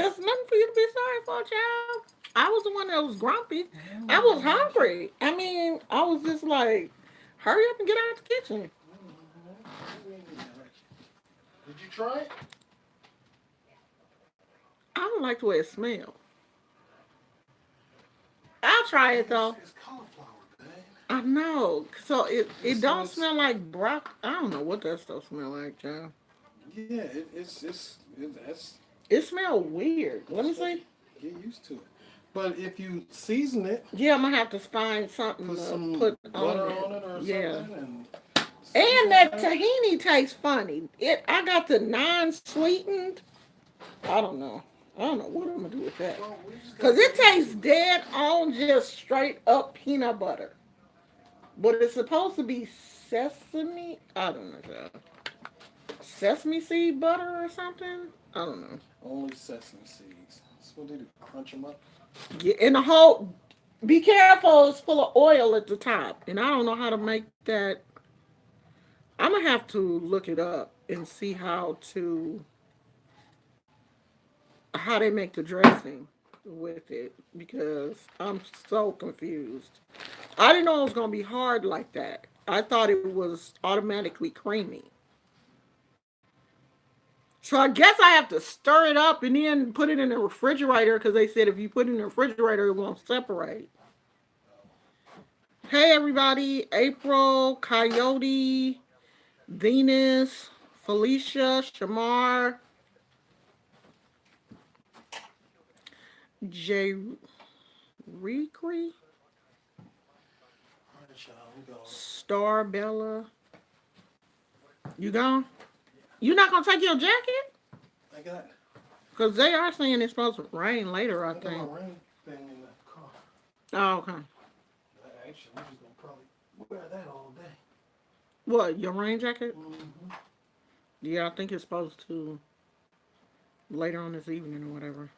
It's nothing for you to be sorry for, child. I was the one that was grumpy. I was hungry. I mean, I was just like, hurry up and get out the kitchen. Did you try it? I don't like the way it smells. I'll try it though. It's cauliflower, babe. I know. So it So don't it's smell like broccoli. I don't know what that stuff smell like, child. yeah, that's It smell weird. you're Let me supposed to see. get used to it. But if you season it, Yeah, I'm gonna have to find something put to some put butter on it. on it or Yeah. something, and And season that it. tahini tastes funny. I got the non-sweetened. I don't know. I don't know what I'm gonna do with that. Well, we just Cause gotta it get used to tastes it. dead on just straight up peanut butter. But it's supposed to be sesame. I don't know. Sesame seed butter or something. I don't know. Only sesame seeds. That's what they do. Crunch them up. Yeah, and the whole. Be careful. It's full of oil at the top, and I don't know how to make that. I'm gonna have to look it up and see how they make the dressing with it because I'm so confused. I didn't know it was gonna be hard like that. I thought it was automatically creamy. So I guess I have to stir it up and then put it in the refrigerator because they said if you put it in the refrigerator, it won't separate. Hey everybody, April, Coyote, Venus, Felicia, Shamar, J. Recre, All right, y'all. I'm going. Star Bella. You gone? You not gonna take your jacket? I got. Cause they are saying it's supposed to rain later. I I got think. my rain thing in the car. Oh, okay. Actually, we're just gonna probably wear that all day. What, your rain jacket? Mm-hmm. Yeah, I think it's supposed to later on this evening or whatever.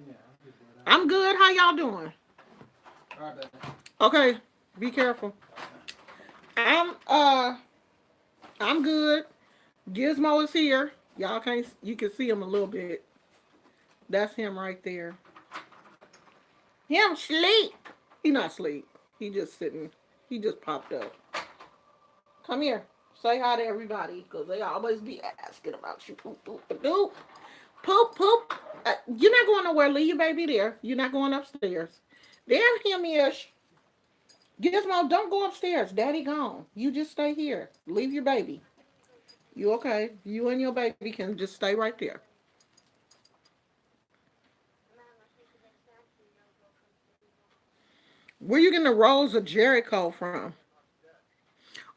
Yeah, I'll just wear that. I'm good. How y'all doing? All right, baby. Okay, be careful. I'm uh I'm good. Gizmo is here. Y'all can't you can see him a little bit. That's him right there. Him sleep. He not sleep. He just sitting. He just popped up. Come here. Say hi to everybody because they always be asking about you. Poop, poop, poop. Poop, poop. You're not going nowhere. Leave your baby there. You're not going upstairs. There him is. Gizmo, don't go upstairs. Daddy gone. You just stay here. Leave your baby. You okay? You and your baby can just stay right there. Where you getting the Rolls of Jericho from?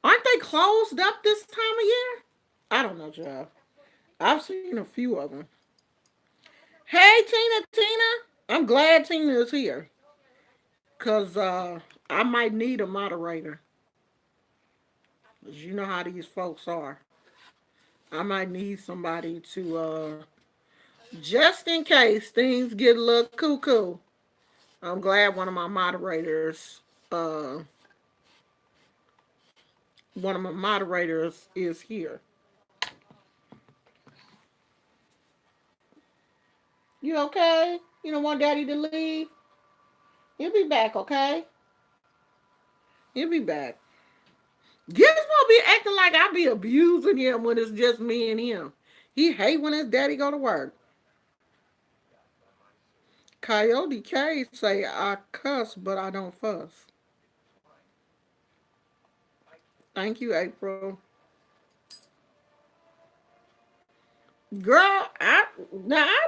Aren't they closed up this time of year? I don't know, Joe. I've seen a few of them. Hey, Tina. I'm glad Tina is here. Because I might need a moderator. Because you know how these folks are. I might need somebody to, just in case things get a little cuckoo. I'm glad uh, one of my moderators is here. You okay? You don't want daddy to leave? He'll be back, okay? He'll be back. Gizmo be acting like I be abusing him when it's just me and him. He hate when his daddy go to work. Coyote K say I cuss, but I don't fuss. Thank you, April. Girl, I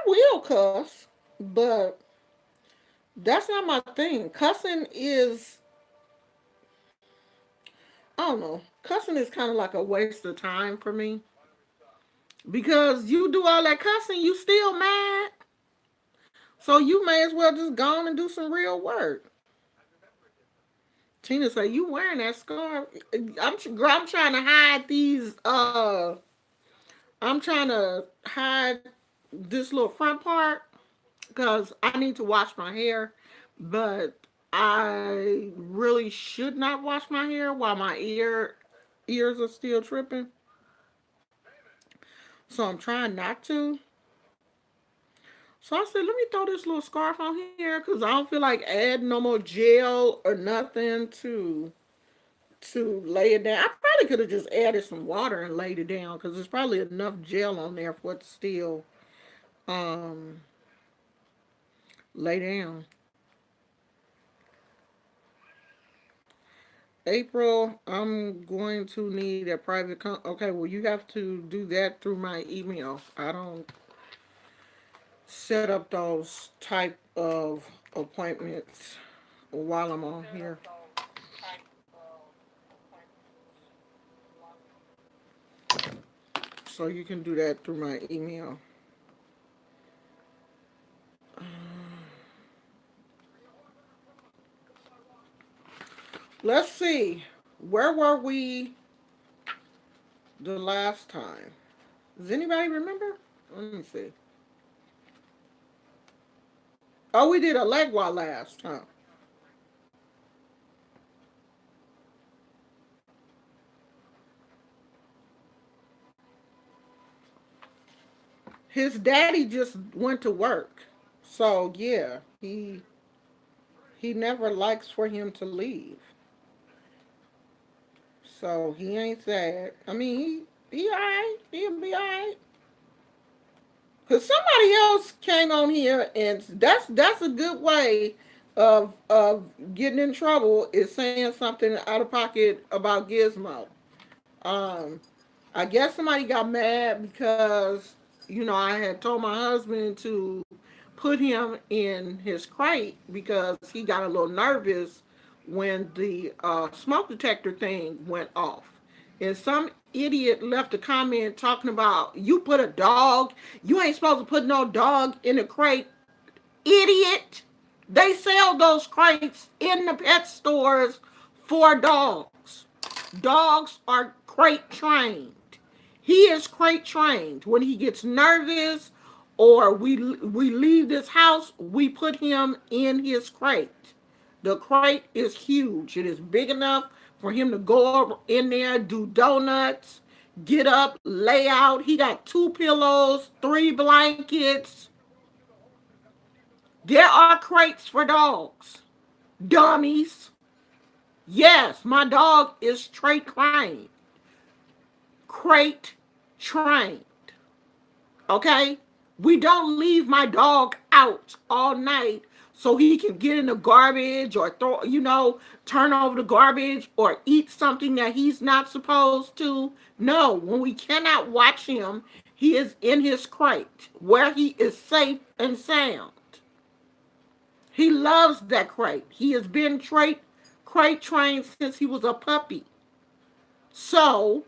will cuss, but that's not my thing. Cussing is I don't know. Cussing is kind of like a waste of time for me because you do all that cussing, you still mad, so you may as well just go on and do some real work. Tina say you wearing that scarf. I'm trying to hide these. I'm trying to hide this little front part because I need to wash my hair, but I really should not wash my hair while my ears are still tripping. So I'm trying not to. So I said, let me throw this little scarf on here because I don't feel like adding no more gel or nothing to lay it down. I probably could have just added some water and laid it down because there's probably enough gel on there for it to still um lay down. April, I'm going to need a private okay, well you have to do that through my email. I don't set up those type of appointments while I'm on here. So you can do that through my email. Let's see. Where were we the last time? Does anybody remember? Let me see. Oh, we did a legwa last time. His daddy just went to work. So yeah, he never likes for him to leave. So he ain't sad. I mean, he alright. He'll be alright. Cause somebody else came on here, and that's a good way of getting in trouble is saying something out of pocket about Gizmo. Um, I guess somebody got mad because I had told my husband to put him in his crate because he got a little nervous when the smoke detector thing went off. And some idiot left a comment talking about you put a dog, you ain't supposed to put no dog in a crate. Idiot! They sell those crates in the pet stores for dogs. Dogs are crate trained. He is crate trained. When he gets nervous or we leave this house, we put him in his crate. The crate is huge. It is big enough for him to go in there, do donuts, get up, lay out. He got 2 pillows, 3 blankets. There are crates for dogs. Dummies. Yes, my dog is crate trained. Crate trained. Okay? We don't leave my dog out all night so he can get in the garbage or turn over the garbage or eat something that he's not supposed to. No, when we cannot watch him, he is in his crate where he is safe and sound. He loves that crate. He has been crate trained since he was a puppy. So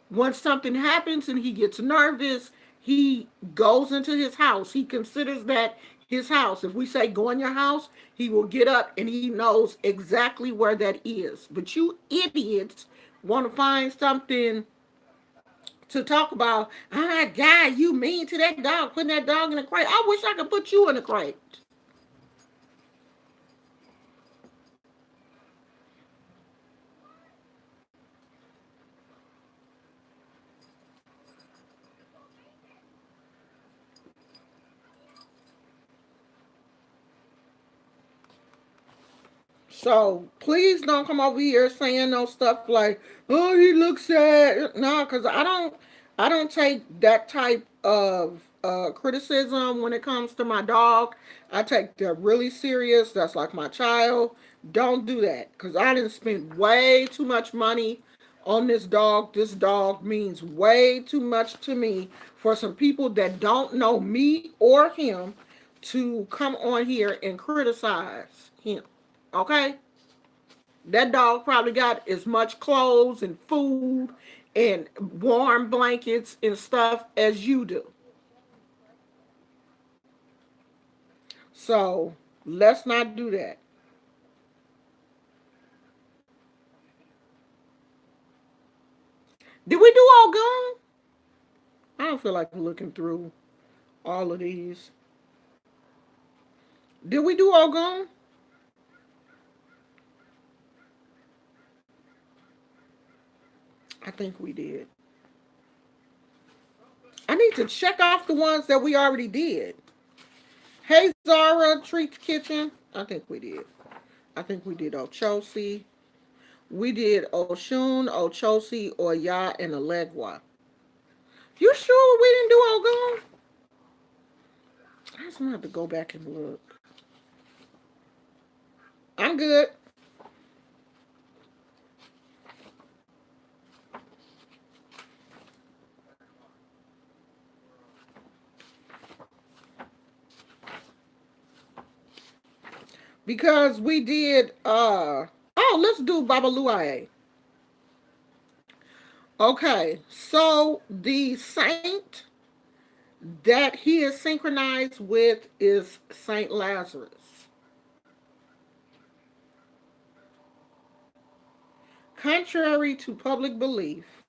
when something happens and he gets nervous, he goes into his house. He considers that his house. If we say go in your house, he will get up and he knows exactly where that is. But you idiots want to find something to talk about. Oh my God, you mean to that dog, putting that dog in a crate. I wish I could put you in a crate. So please don't come over here saying no stuff like, "Oh, he looks sad." No, because I don't take that type of criticism when it comes to my dog. I take that really serious. That's like my child. Don't do that because I didn't spend way too much money on this dog. This dog means way too much to me for some people that don't know me or him to come on here and criticize him. Okay? That dog probably got as much clothes and food and warm blankets and stuff as you do. So let's not do that. Did we do all gone? I don't feel like looking through all of these. Did we do all gone? I think we did. I need to check off the ones that we already did. Hey Zara, Treat Kitchen. I think we did. I think we did Ochosi. We did Oshun, Ochosi, Oya, and Alegua. You sure we didn't do Ogun? I just gonna have to go back and look. I'm good. Because we did oh, let's do Babalu Aye. Okay, so the saint that he is synchronized with is Saint Lazarus. Contrary to public belief,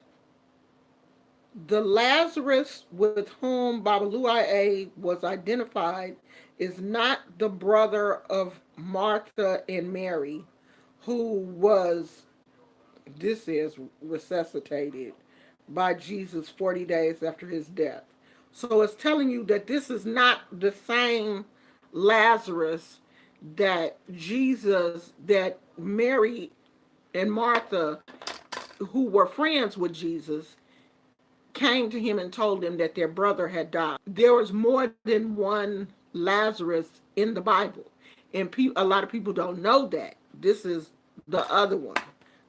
the Lazarus with whom Babalu Aye was identified is not the brother of Martha and Mary, who was, this is, resuscitated by Jesus 40 days after his death. So it's telling you that this is not the same Lazarus that Jesus, that Mary and Martha, who were friends with Jesus, came to him and told him that their brother had died. There was more than one Lazarus in the Bible, and a lot of people don't know that. This is the other one,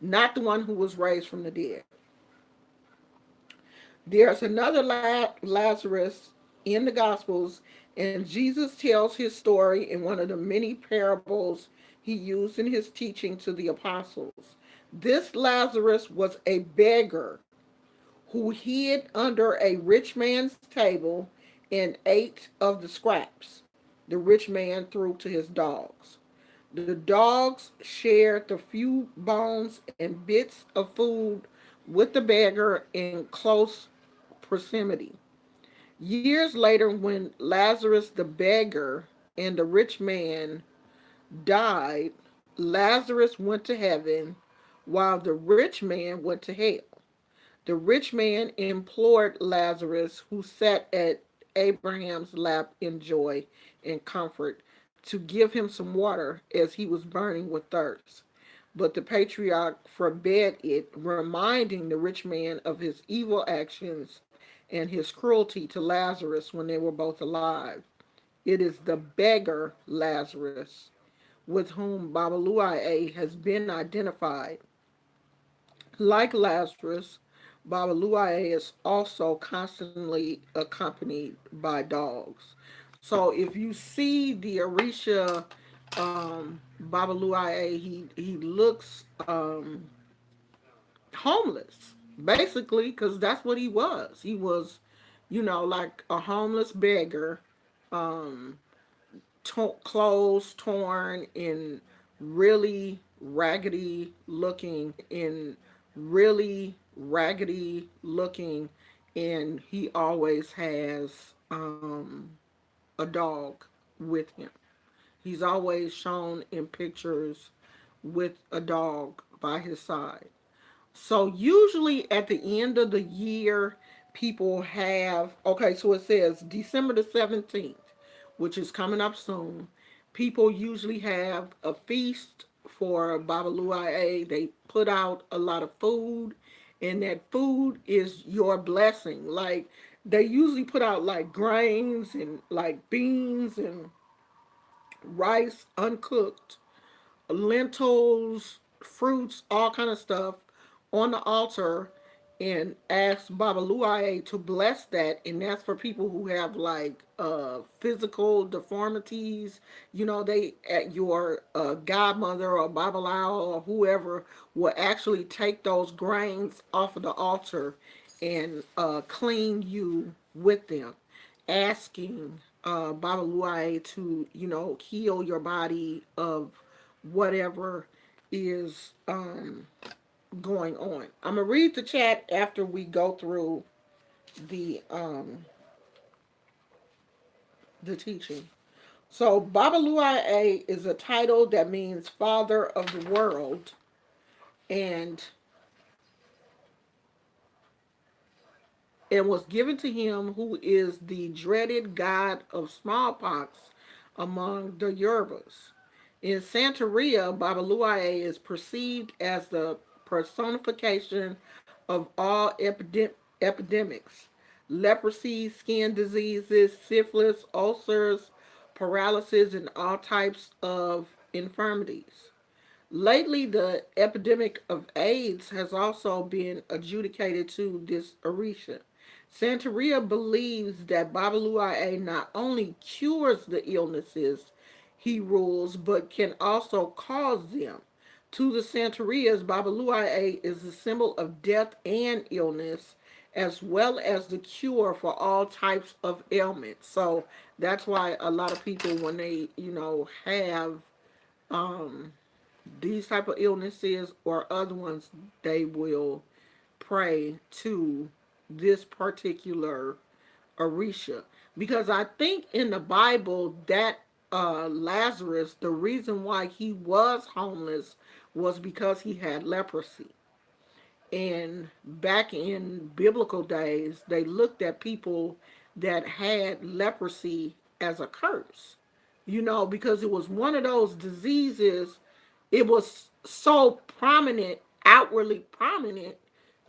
not the one who was raised from the dead. There's another Lazarus in the Gospels, and Jesus tells his story in one of the many parables he used in his teaching to the apostles. This Lazarus was a beggar who hid under a rich man's table and ate of the scraps the rich man threw to his dogs. The dogs shared the few bones and bits of food with the beggar in close proximity. Years later, when Lazarus the beggar and the rich man died, Lazarus went to heaven while the rich man went to hell. The rich man implored Lazarus, who sat at Abraham's lap in joy and comfort, to give him some water as he was burning with thirst. But the patriarch forbade it, reminding the rich man of his evil actions and his cruelty to Lazarus when they were both alive. It is the beggar Lazarus with whom Babaluae has been identified. Like Lazarus, Babaluae is also constantly accompanied by dogs. So if you see the Orisha Babaluae, he looks homeless, basically, because that's what he was. He was, like a homeless beggar, um, clothes torn and really raggedy looking, and he always has a dog with him. He's always shown in pictures with a dog by his side. So usually at the end of the year, people have, okay, so it says December the 17th, which is coming up soon. People usually have a feast for Babaluae. They put out a lot of food, and that food is your blessing. Like, they usually put out like grains and like beans and rice uncooked, lentils, fruits, all kind of stuff on the altar, and ask Baba Luaye to bless that. And that's for people who have like physical deformities. They at your godmother or Babalao or whoever will actually take those grains off of the altar and clean you with them, asking Baba Luai to, heal your body of whatever is going on. I'm gonna read the chat after we go through the um, the teaching. So Baba Luai is a title that means Father of the World, and it was given to him who is the dreaded god of smallpox among the Yorubas. In Santeria, Babalu Aye is perceived as the personification of all epidemics: leprosy, skin diseases, syphilis, ulcers, paralysis, and all types of infirmities. Lately, the epidemic of AIDS has also been adjudicated to this Orisha. Santeria believes that Babalu Aye not only cures the illnesses he rules, but can also cause them. To the Santerias, Babalu Aye is a symbol of death and illness, as well as the cure for all types of ailments. So that's why a lot of people, when they, have these type of illnesses or other ones, they will pray to this particular Orisha, because I think in the Bible that Lazarus, the reason why he was homeless was because he had leprosy. And back in biblical days, they looked at people that had leprosy as a curse, because it was one of those diseases. It was so prominent, outwardly prominent,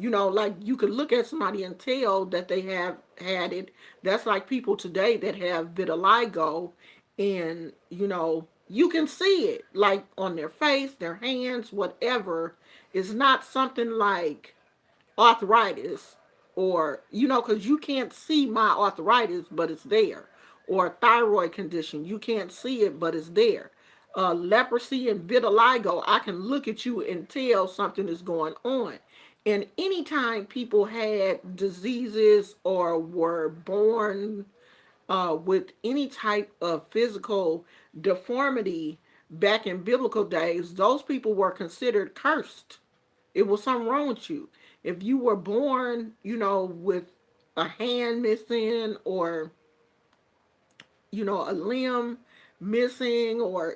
like you could look at somebody and tell that they have had it. That's like people today that have vitiligo, and you can see it like on their face, their hands, whatever. It's not something like arthritis, or because you can't see my arthritis, but it's there. Or thyroid condition, you can't see it, but it's there. Leprosy and vitiligo, I can look at you and tell something is going on. And anytime people had diseases or were born with any type of physical deformity back in biblical days, those people were considered cursed. It was something wrong with you. If you were born, with a hand missing, or a limb missing, or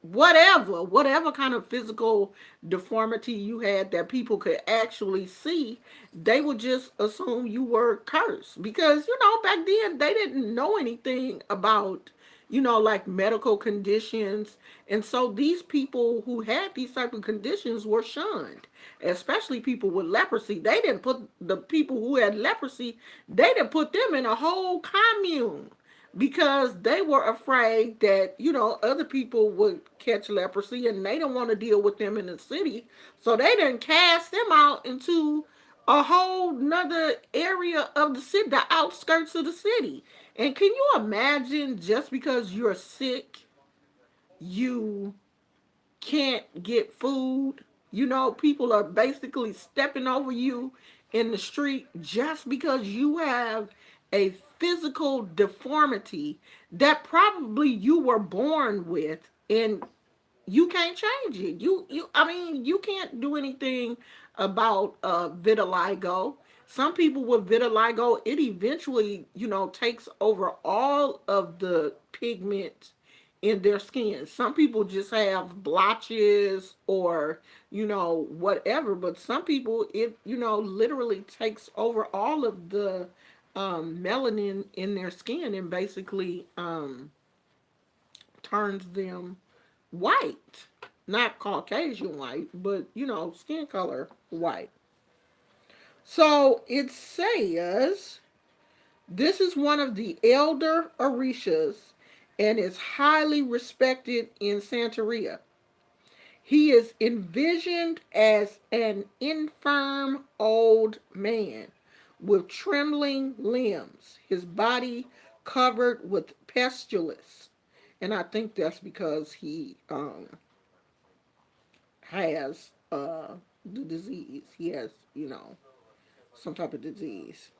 whatever kind of physical deformity you had that people could actually see, they would just assume you were cursed, because back then they didn't know anything about like medical conditions. And so these people who had these type of conditions were shunned, especially people with leprosy. They didn't put the people who had leprosy, they didn't put them in a whole commune, because they were afraid that other people would catch leprosy, and they don't want to deal with them in the city. So they didn't cast them out into a whole nother area of the city, the outskirts of the city. And can you imagine, just because you're sick, you can't get food? People are basically stepping over you in the street just because you have a physical deformity that probably you were born with, and you can't change it. I mean, you can't do anything about vitiligo. Some people with vitiligo, it eventually, takes over all of the pigment in their skin. Some people just have blotches, or whatever, but some people, it literally takes over all of the melanin in their skin, and basically turns them white. Not Caucasian white, but skin color white. So it says this is one of the elder Orishas and is highly respected in Santeria. He is envisioned as an infirm old man with trembling limbs, his body covered with pustules. And I think that's because he has the disease. He has, some type of disease.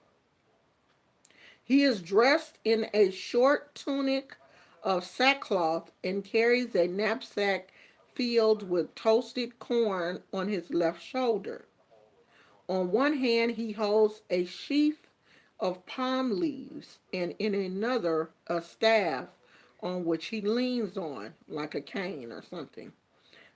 He is dressed in a short tunic of sackcloth and carries a knapsack filled with toasted corn on his left shoulder. On one hand, he holds a sheaf of palm leaves, and in another, a staff on which he leans on, like a cane or something.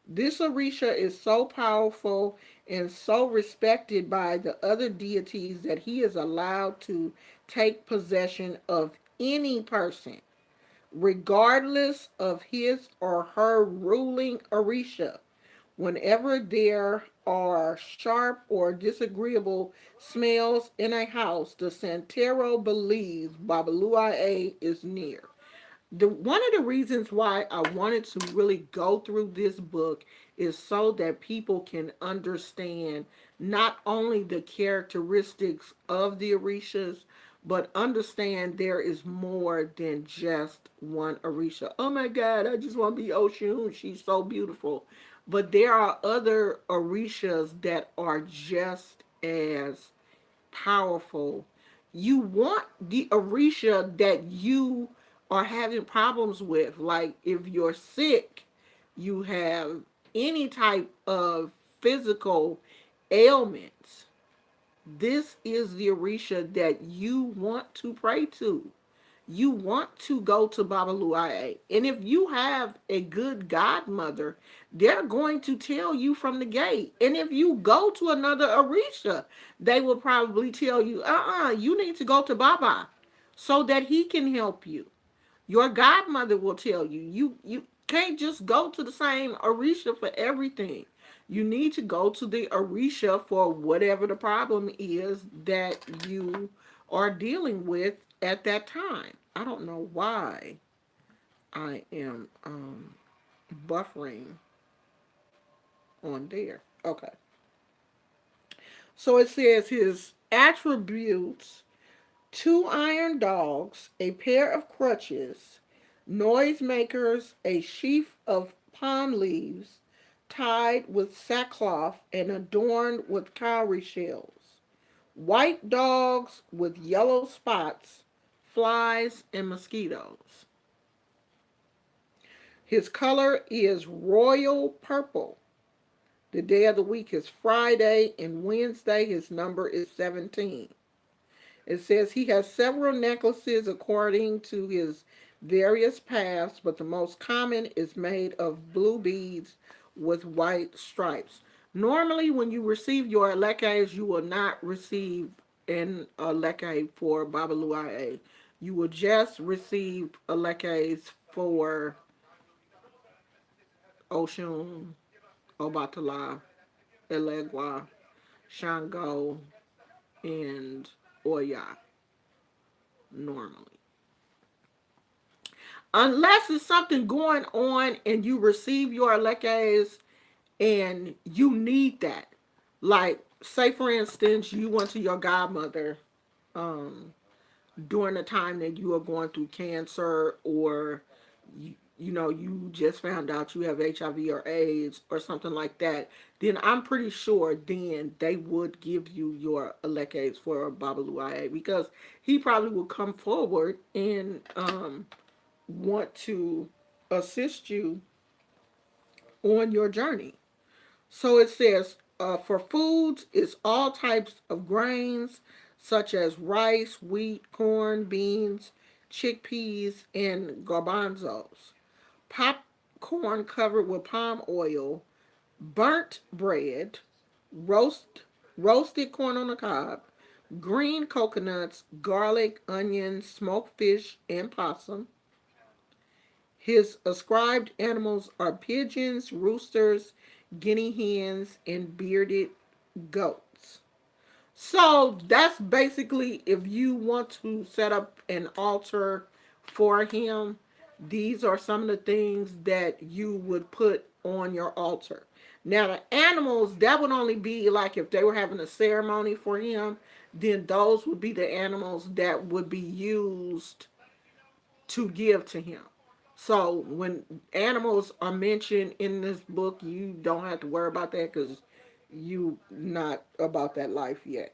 This Orisha is so powerful and so respected by the other deities that he is allowed to take possession of any person regardless of his or her ruling Orisha. Whenever there are sharp or disagreeable smells in a house, the Santero believes Babalu Aye is near. One of the reasons why I wanted to really go through this book is so that people can understand not only the characteristics of the Orishas, but understand there is more than just one Orisha. Oh my God, I just want to be Oshun. She's so beautiful. But there are other Orishas that are just as powerful. You want the Orisha that you are having problems with. Like if you're sick, you have any type of physical ailments. This is the Orisha that you want to pray to. You want to go to Babalu Aye. And if you have a good godmother, they're going to tell you from the gate. And if you go to another Orisha, they will probably tell you, you need to go to Baba so that he can help you. Your godmother will tell you, you can't just go to the same Orisha for everything. You need to go to the Orisha for whatever the problem is that you are dealing with at that time. I don't know why I am buffering on there. Okay. So it says his attributes: two iron dogs, a pair of crutches, noisemakers, a sheaf of palm leaves tied with sackcloth and adorned with cowrie shells, white dogs with yellow spots, flies, and mosquitoes. His color is royal purple. The day of the week is Friday, and Wednesday his number is 17. It says he has several necklaces according to his various paths, but the most common is made of blue beads with white stripes. Normally, when you receive your lekes, you will not receive an leke for Babalu Aye. You will just receive a lekes for Oshun, Obatala, Elegua, Shango, and Oya normally. Unless it's something going on and you receive your lekes and you need that. Like, say for instance, you went to your godmother um, during the time that you are going through cancer, or you just found out you have HIV or AIDS or something like that, then I'm pretty sure then they would give you your lekes for Babalu Aye, because he probably will come forward and want to assist you on your journey. So it says, for foods, it's all types of grains such as rice, wheat, corn, beans, chickpeas, and garbanzos. Popcorn covered with palm oil, burnt bread, roast roasted corn on the cob, green coconuts, garlic, onions, smoked fish, and possum. His ascribed animals are pigeons, roosters, guinea hens, and bearded goats. So that's basically, if you want to set up an altar for him, these are some of the things that you would put on your altar. Now, the animals, that would only be like if they were having a ceremony for him, then those would be the animals that would be used to give to him. So when animals are mentioned in this book, you don't have to worry about that because you not about that life yet.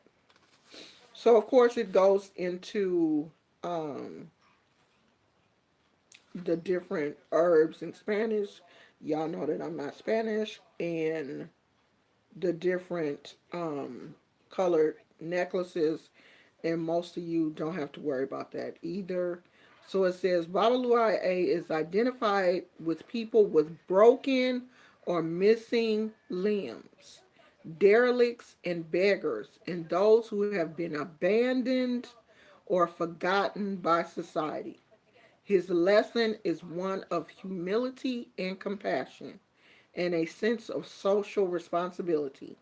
So of course it goes into um, the different herbs in Spanish. Y'all know that I'm not Spanish, and the different colored necklaces, and most of you don't have to worry about that either. So it says Babalu Aye is identified with people with broken or missing limbs, derelicts and beggars, and those who have been abandoned or forgotten by society. His lesson is one of humility and compassion and a sense of social responsibility.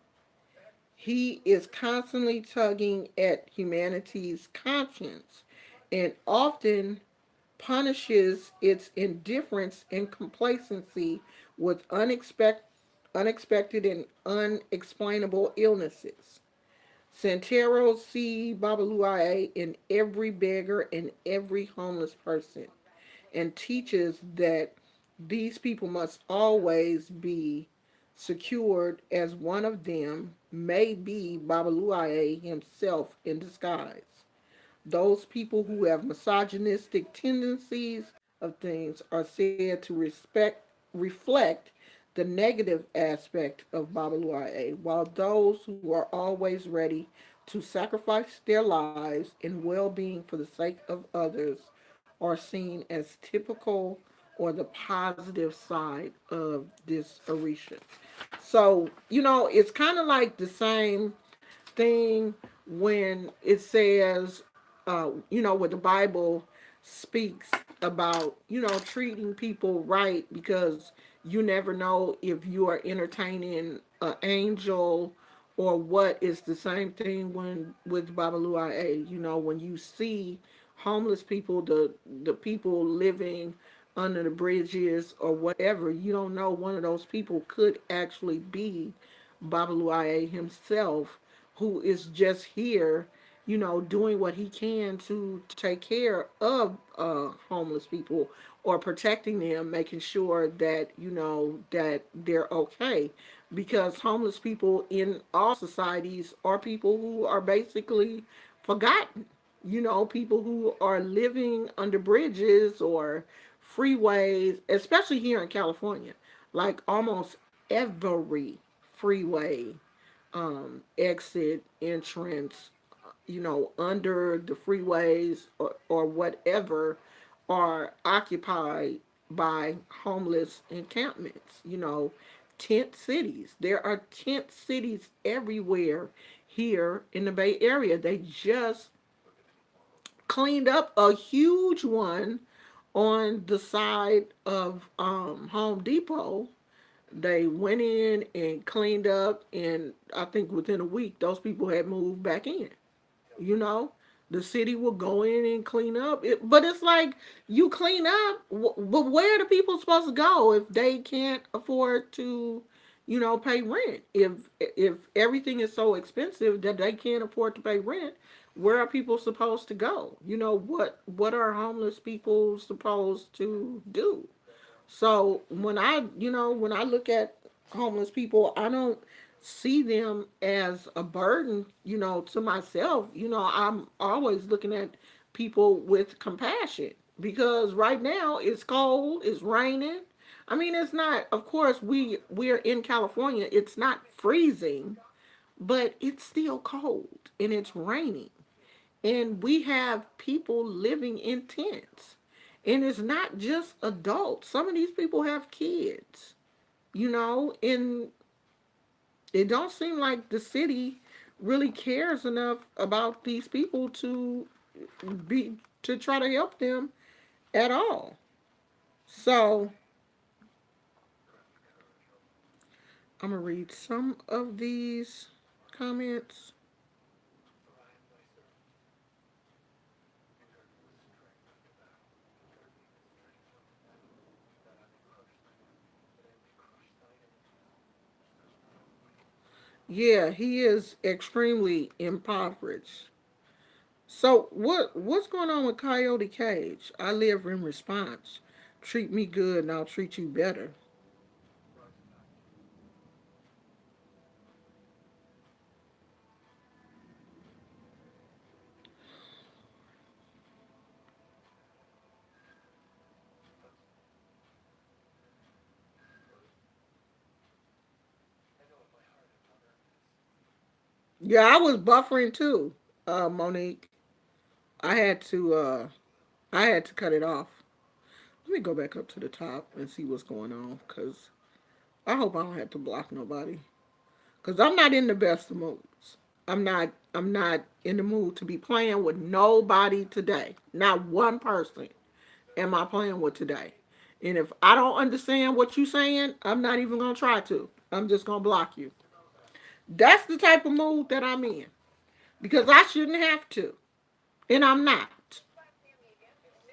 He is constantly tugging at humanity's conscience and often punishes its indifference and complacency with unexpected and unexplainable illnesses. Santeros see Babalu Aye in every beggar and every homeless person and teaches that these people must always be secured as one of them may be Babalu Aye himself in disguise. Those people who have misogynistic tendencies of things are said to reflect the negative aspect of Babalu, while those who are always ready to sacrifice their lives and well being for the sake of others are seen as typical or the positive side of this Orisha. So, it's kind of like the same thing when it says, where the Bible speaks about, treating people right because you never know if you are entertaining an angel or what. Is the same thing when with Babalu Aye. When you see homeless people, the people living under the bridges or whatever, you don't know one of those people could actually be Babalu Aye himself, who is just here, doing what he can to take care of homeless people or protecting them, making sure that that they're okay, because homeless people in all societies are people who are basically forgotten. People who are living under bridges or freeways, especially here in California. Like almost every freeway exit, entrance, under the freeways or whatever, are occupied by homeless encampments, tent cities. There are tent cities everywhere here in the Bay Area. They just cleaned up a huge one on the side of Home Depot. They went in and cleaned up, and I think within a week, those people had moved back in. You know, the city will go in and clean up. But it's like you clean up, but where are the people supposed to go if they can't afford to, pay rent? If everything is so expensive that they can't afford to pay rent, where are people supposed to go? What are homeless people supposed to do? So when I look at homeless people, I don't see them as a burden, to myself. I'm always looking at people with compassion because right now it's cold, it's raining. I mean, it's not, of course, we're in California. It's not freezing, but it's still cold and it's raining. And we have people living in tents. And it's not just adults. Some of these people have kids, and it don't seem like the city really cares enough about these people be to try to help them at all. So I'm gonna read some of these comments. Yeah, he is extremely impoverished. So what's going on with Coyote Cage? I live in response. Treat me good and I'll treat you better. Yeah, I was buffering too, Monique. I had to I had to cut it off. Let me go back up to the top and see what's going on, cause I hope I don't have to block nobody. Cause I'm not in the best of moods. I'm not in the mood to be playing with nobody today. Not one person. am I playing with today? And if I don't understand what you're saying, I'm not even gonna try to. I'm just gonna block you. That's the type of mood that I'm in because I shouldn't have to, and I'm not.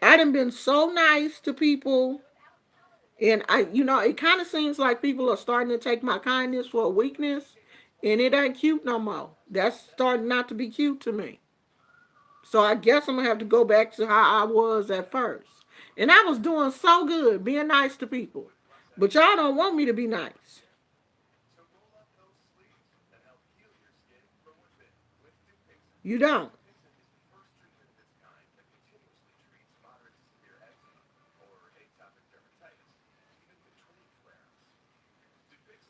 I done been so nice to people, and it kind of seems like people are starting to take my kindness for a weakness, and it ain't cute no more. That's starting not to be cute to me. So I guess I'm gonna have to go back to how I was at first. And I was doing so good, being nice to people. But y'all don't want me to be nice. You don't.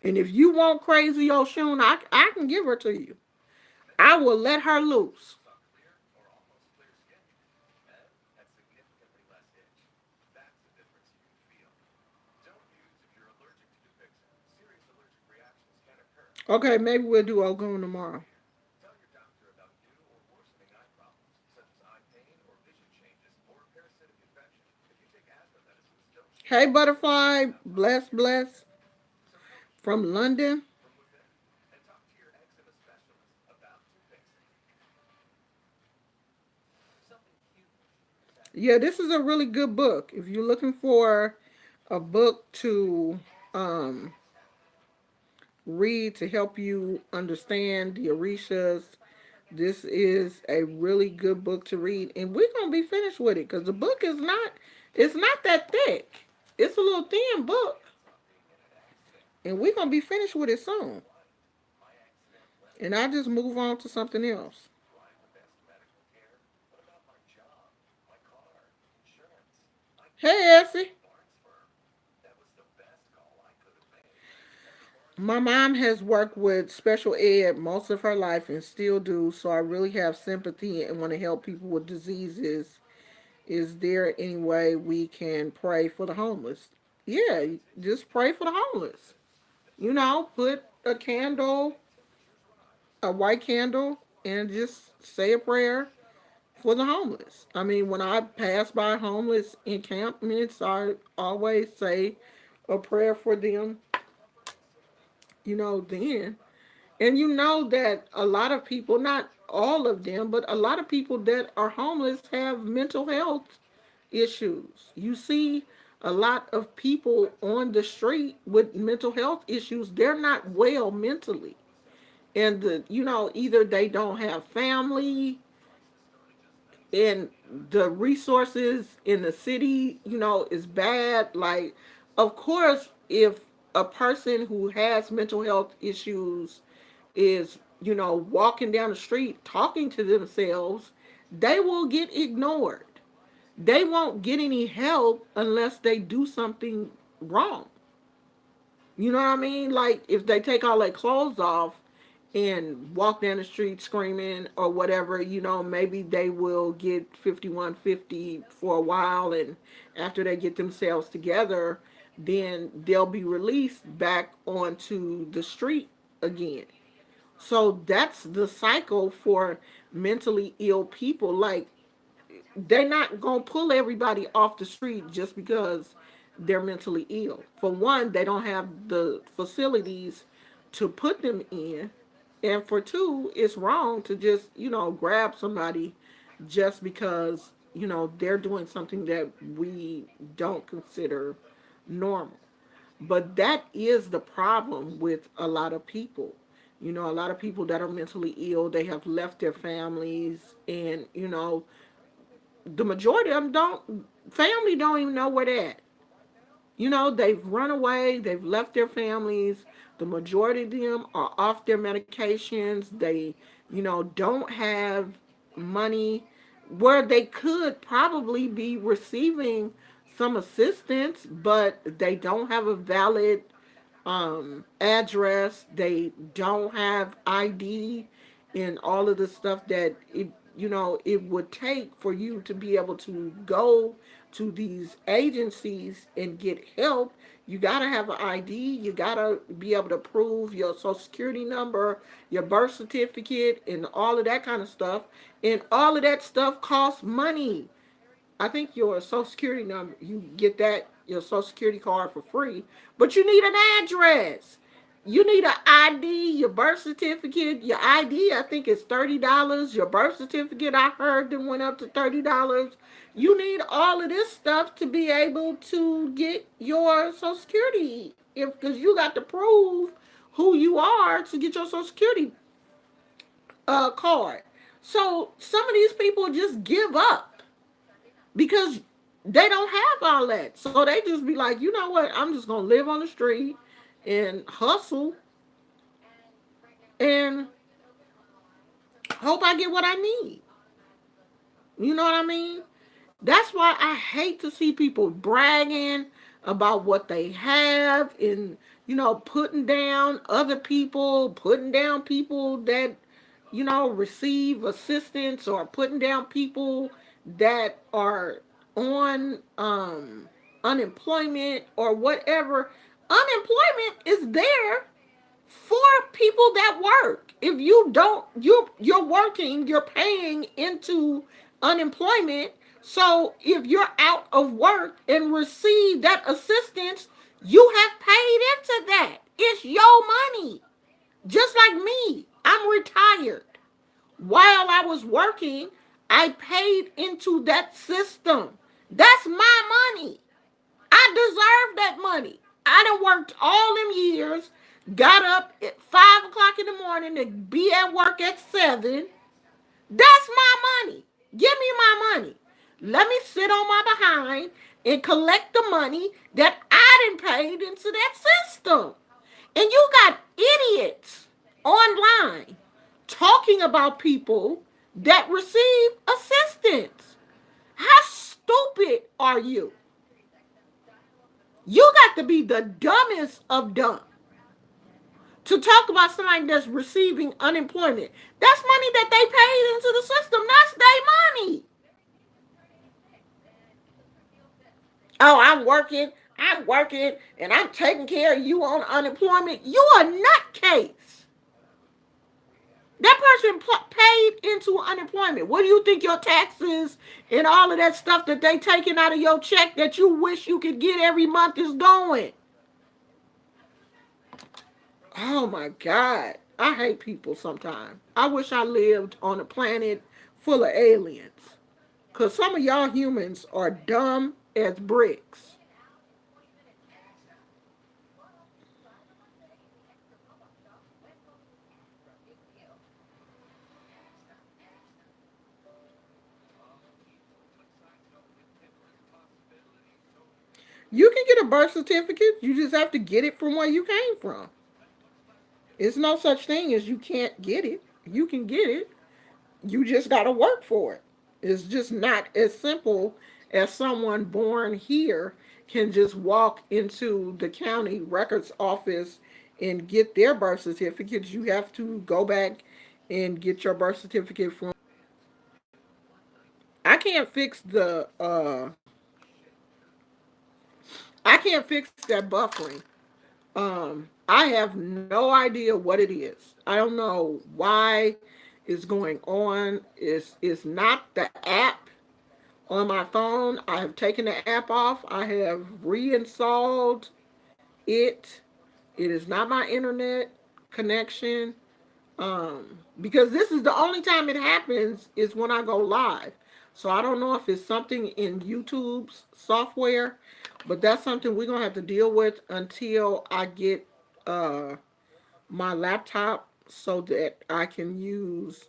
And if you want crazy Oshun, I can give her to you. I will let her loose. Okay, maybe we'll do Ogun tomorrow. Hey, Butterfly. Bless, bless. From London. Yeah, this is a really good book. If you're looking for a book to um, read to help you understand the Orishas, this is a really good book to read. And we're going to be finished with it because the book is not, it's not that thick. It's a little thin book. And we're going to be finished with it soon. And I just move on to something else. Hey, Essie. My mom has worked with special ed most of her life and still do, so I really have sympathy and want to help people with diseases. Is there any way we can pray for the homeless? Yeah, just pray for the homeless. Put a candle, a white candle, and just say a prayer for the homeless. I mean, when I pass by homeless encampments, I always say a prayer for them, then. And you know that a lot of people, not all of them, but a lot of people that are homeless have mental health issues. You see a lot of people on the street with mental health issues. They're not well mentally. And either they don't have family and the resources in the city, is bad. Like, of course, if a person who has mental health issues is, walking down the street talking to themselves, they will get ignored. They won't get any help unless they do something wrong. You know what I mean? Like if they take all their clothes off and walk down the street screaming or whatever, maybe they will get 5150 for a while, and after they get themselves together, then they'll be released back onto the street again. So that's the cycle for mentally ill people. Like they're not gonna pull everybody off the street just because they're mentally ill. For one, they don't have the facilities to put them in, and for two, it's wrong to just grab somebody just because they're doing something that we don't consider normal. But that is the problem with a lot of people. A lot of people that are mentally ill, they have left their families, and the majority of them don't, family don't even know where they're at. They've run away, they've left their families. The majority of them are off their medications. They, don't have money where they could probably be receiving some assistance, but they don't have a valid address. They don't have ID and all of the stuff that it would take for you to be able to go to these agencies and get help. You gotta have an ID. You gotta be able to prove your social security number, your birth certificate, and all of that kind of stuff. And all of that stuff costs money. I think your social security number, you get that, your social security card for free, but you need an address. You need an ID, your birth certificate, your ID, I think it's $30. Your birth certificate, I heard, that went up to $30. You need all of this stuff to be able to get your social security. If because you got to prove who you are to get your social security card. So some of these people just give up because they don't have all that. So they just be like, you know what? I'm just gonna live on the street and hustle and hope I get what I need. You know what I mean? That's why I hate to see people bragging about what they have and, putting down other people, putting down people that, receive assistance, or putting down people that are on unemployment or whatever. Unemployment is there for people that work. If you don't, you're working, you're paying into unemployment. So if you're out of work and receive that assistance, you have paid into that. It's your money. Just like me, I'm retired. While I was working, I paid into that system. That's my money. I deserve that money. I done worked all them years, got up at 5 o'clock in the morning to be at work at 7. That's my money. Give me my money. Let me sit on my behind and collect the money that I done paid into that system. And you got idiots online talking about people that receive assistance. How stupid are you? You got to be the dumbest of dumb to talk about somebody that's receiving unemployment. That's money that they paid into the system. That's their money. Oh, I'm working, and I'm taking care of you on unemployment. You a nutcase. That person paid into unemployment. What do you think your taxes and all of that stuff that they taking out of your check that you wish you could get every month is going? Oh my God. I hate people sometimes. I wish I lived on a planet full of aliens. Because some of y'all humans are dumb as bricks. You can get a birth certificate. You just have to get it from where you came from. It's no such thing as you can't get it. You can get it. You just got to work for it. It's just not as simple as someone born here can just walk into the county records office and get their birth certificate. You have to go back and get your birth certificate from. I can't fix I can't fix that buffering. I have no idea what it is. I don't know why it's going on. It's not the app on my phone. I have taken the app off. I have reinstalled it. It is not my internet connection. Because this is the only time it happens is when I go live. So I don't know if it's something in YouTube's software, but that's something we're gonna have to deal with until I get uh, my laptop so that I can use.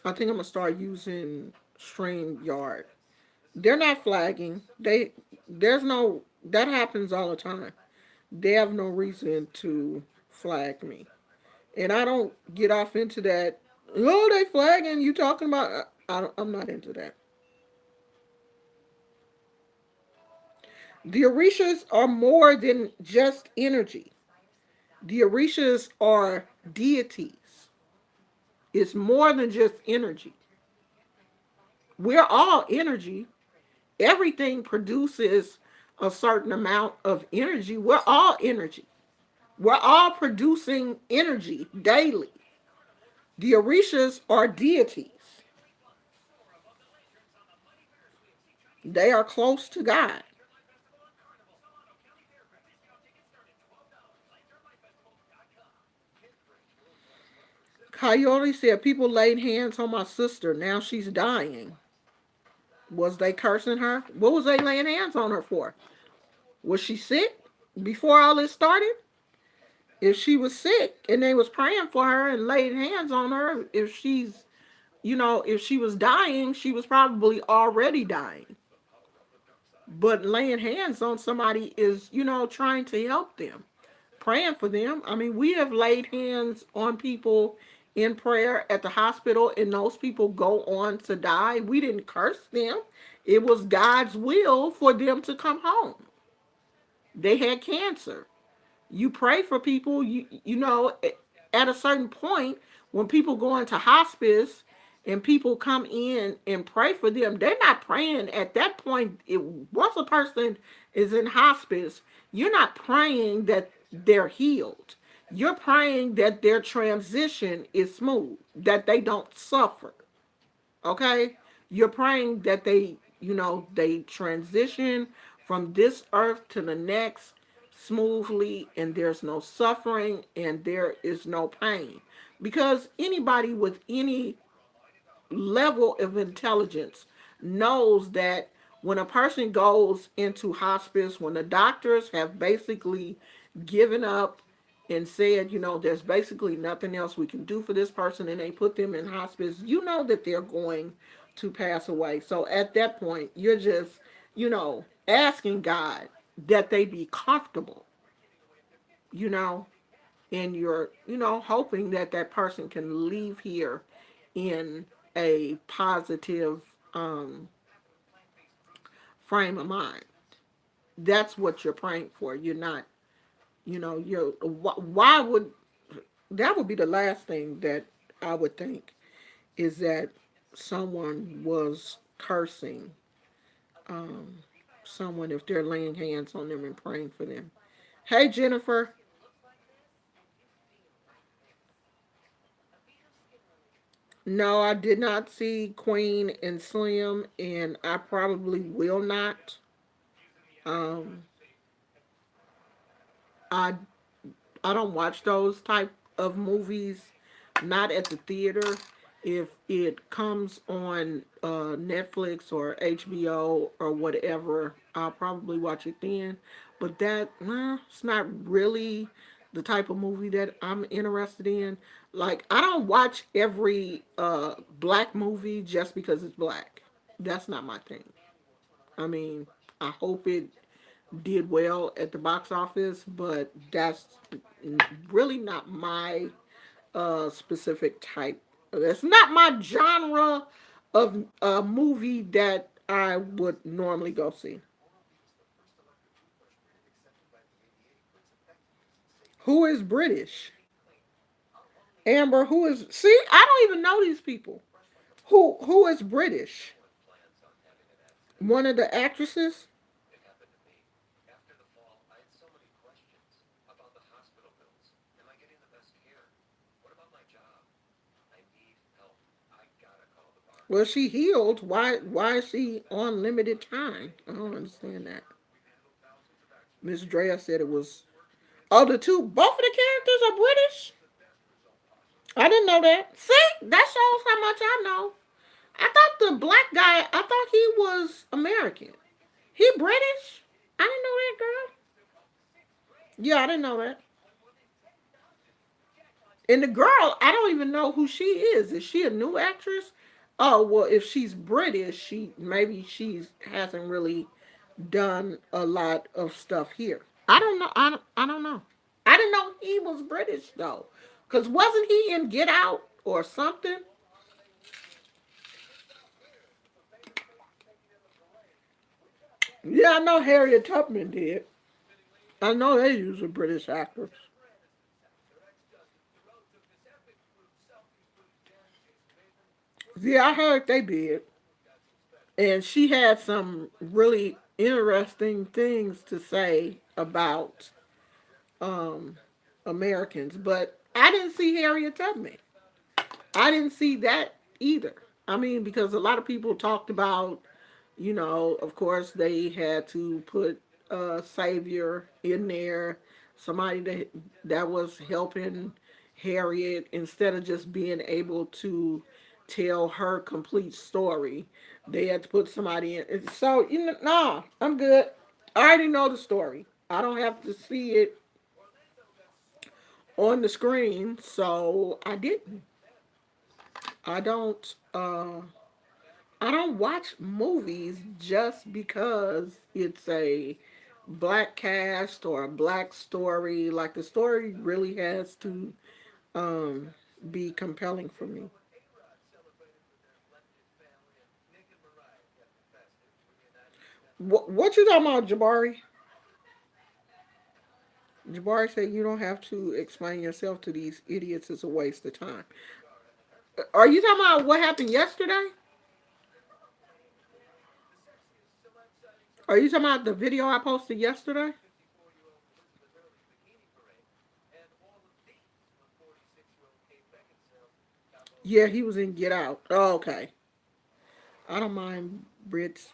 I think I'm gonna start using StreamYard. They're not flagging. There's no that happens all the time. They have no reason to flag me. And I don't get off into that. Oh, they flagging you talking about. I'm not into that. The Orishas are more than just energy. The Orishas are deities. It's more than just energy. We're all energy. Everything produces a certain amount of energy. We're all energy. We're all producing energy daily. The Orishas are deities. They are close to God. Coyote said people laid hands on my sister. Now she's dying. Was they cursing her? What was they laying hands on her for? Was she sick before all this started? If she was sick and they was praying for her and laid hands on her, if she's, if she was dying, she was probably already dying. But laying hands on somebody is, trying to help them, praying for them. I mean, we have laid hands on people in prayer at the hospital, and those people go on to die. We didn't curse them. It was God's will for them to come home. They had cancer. You pray for people, at a certain point, when people go into hospice and people come in and pray for them, they're not praying at that point. Once a person is in hospice, you're not praying that they're healed. You're praying that their transition is smooth, that they don't suffer. Okay? You're praying that they transition from this earth to the next smoothly, and there's no suffering and there is no pain. Because anybody with any level of intelligence knows that when a person goes into hospice, when the doctors have basically given up and said, there's basically nothing else we can do for this person, and they put them in hospice, you know that they're going to pass away. So at that point, you're just, asking God that they be comfortable, you know, and you're, hoping that that person can leave here in a positive frame of mind. That's what you're praying for. You're not, why would that would be the last thing that I would think is that someone was cursing someone if they're laying hands on them and praying for them. Hey, Jennifer. No, I did not see Queen and Slim, and I probably will not. Um, I I don't watch those type of movies, not at the theater. If it comes on Netflix or HBO or whatever, I'll probably watch it then. But it's not really the type of movie that I'm interested in. Like, I don't watch every black movie just because it's black. That's not my thing. I mean, I hope it did well at the box office, but that's really not my specific type. That's not my genre of movie that I would normally go see. Who is British? Amber, who is? See, I don't even know these people. Who is British? One of the actresses? Well, she healed. Why is she on limited time? I don't understand that. Miss Drea said it was. Oh, both of the characters are British. I didn't know that. See, that shows how much I know. I thought the black guy. I thought he was American. He British. I didn't know that, girl. Yeah, I didn't know that. And the girl, I don't even know who she is. Is she a new actress? Oh well, if she's British, she hasn't really done a lot of stuff here. I don't know. I don't know. I didn't know he was British though, because wasn't he in Get Out or something? Yeah, I know Harriet Tubman did. I know they use a British actress. Yeah, I heard they did. And she had some really interesting things to say about um, Americans, but I didn't see Harriet Tubman. I didn't see that either. I mean, because a lot of people talked about, Of course, they had to put a savior in there, somebody that was helping Harriet instead of just being able to tell her complete story. They had to put somebody in. So, nah, I'm good. I already know the story. I don't have to see it on the screen, so I didn't. I don't. I don't watch movies just because it's a black cast or a black story. Like the story really has to um, be compelling for me. What you talking about, Jabari? Jabari said you don't have to explain yourself to these idiots. It's a waste of time. Are you talking about what happened yesterday? Are you talking about the video I posted yesterday? Yeah, he was in Get Out. Oh, okay. I don't mind Brits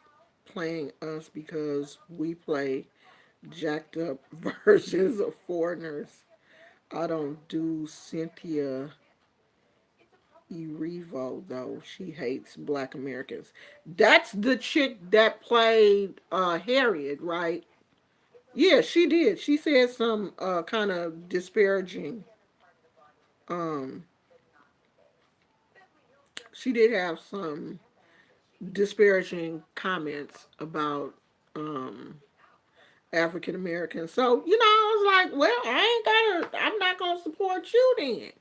playing us because we play jacked up versions of foreigners. I don't do Cynthia Erivo though. She hates black Americans. That's the chick that played Harriet, right? Yeah, she did. She said some kind of disparaging. Um, she did have some disparaging comments about African Americans. So, I was like, well, I'm not gonna support you then.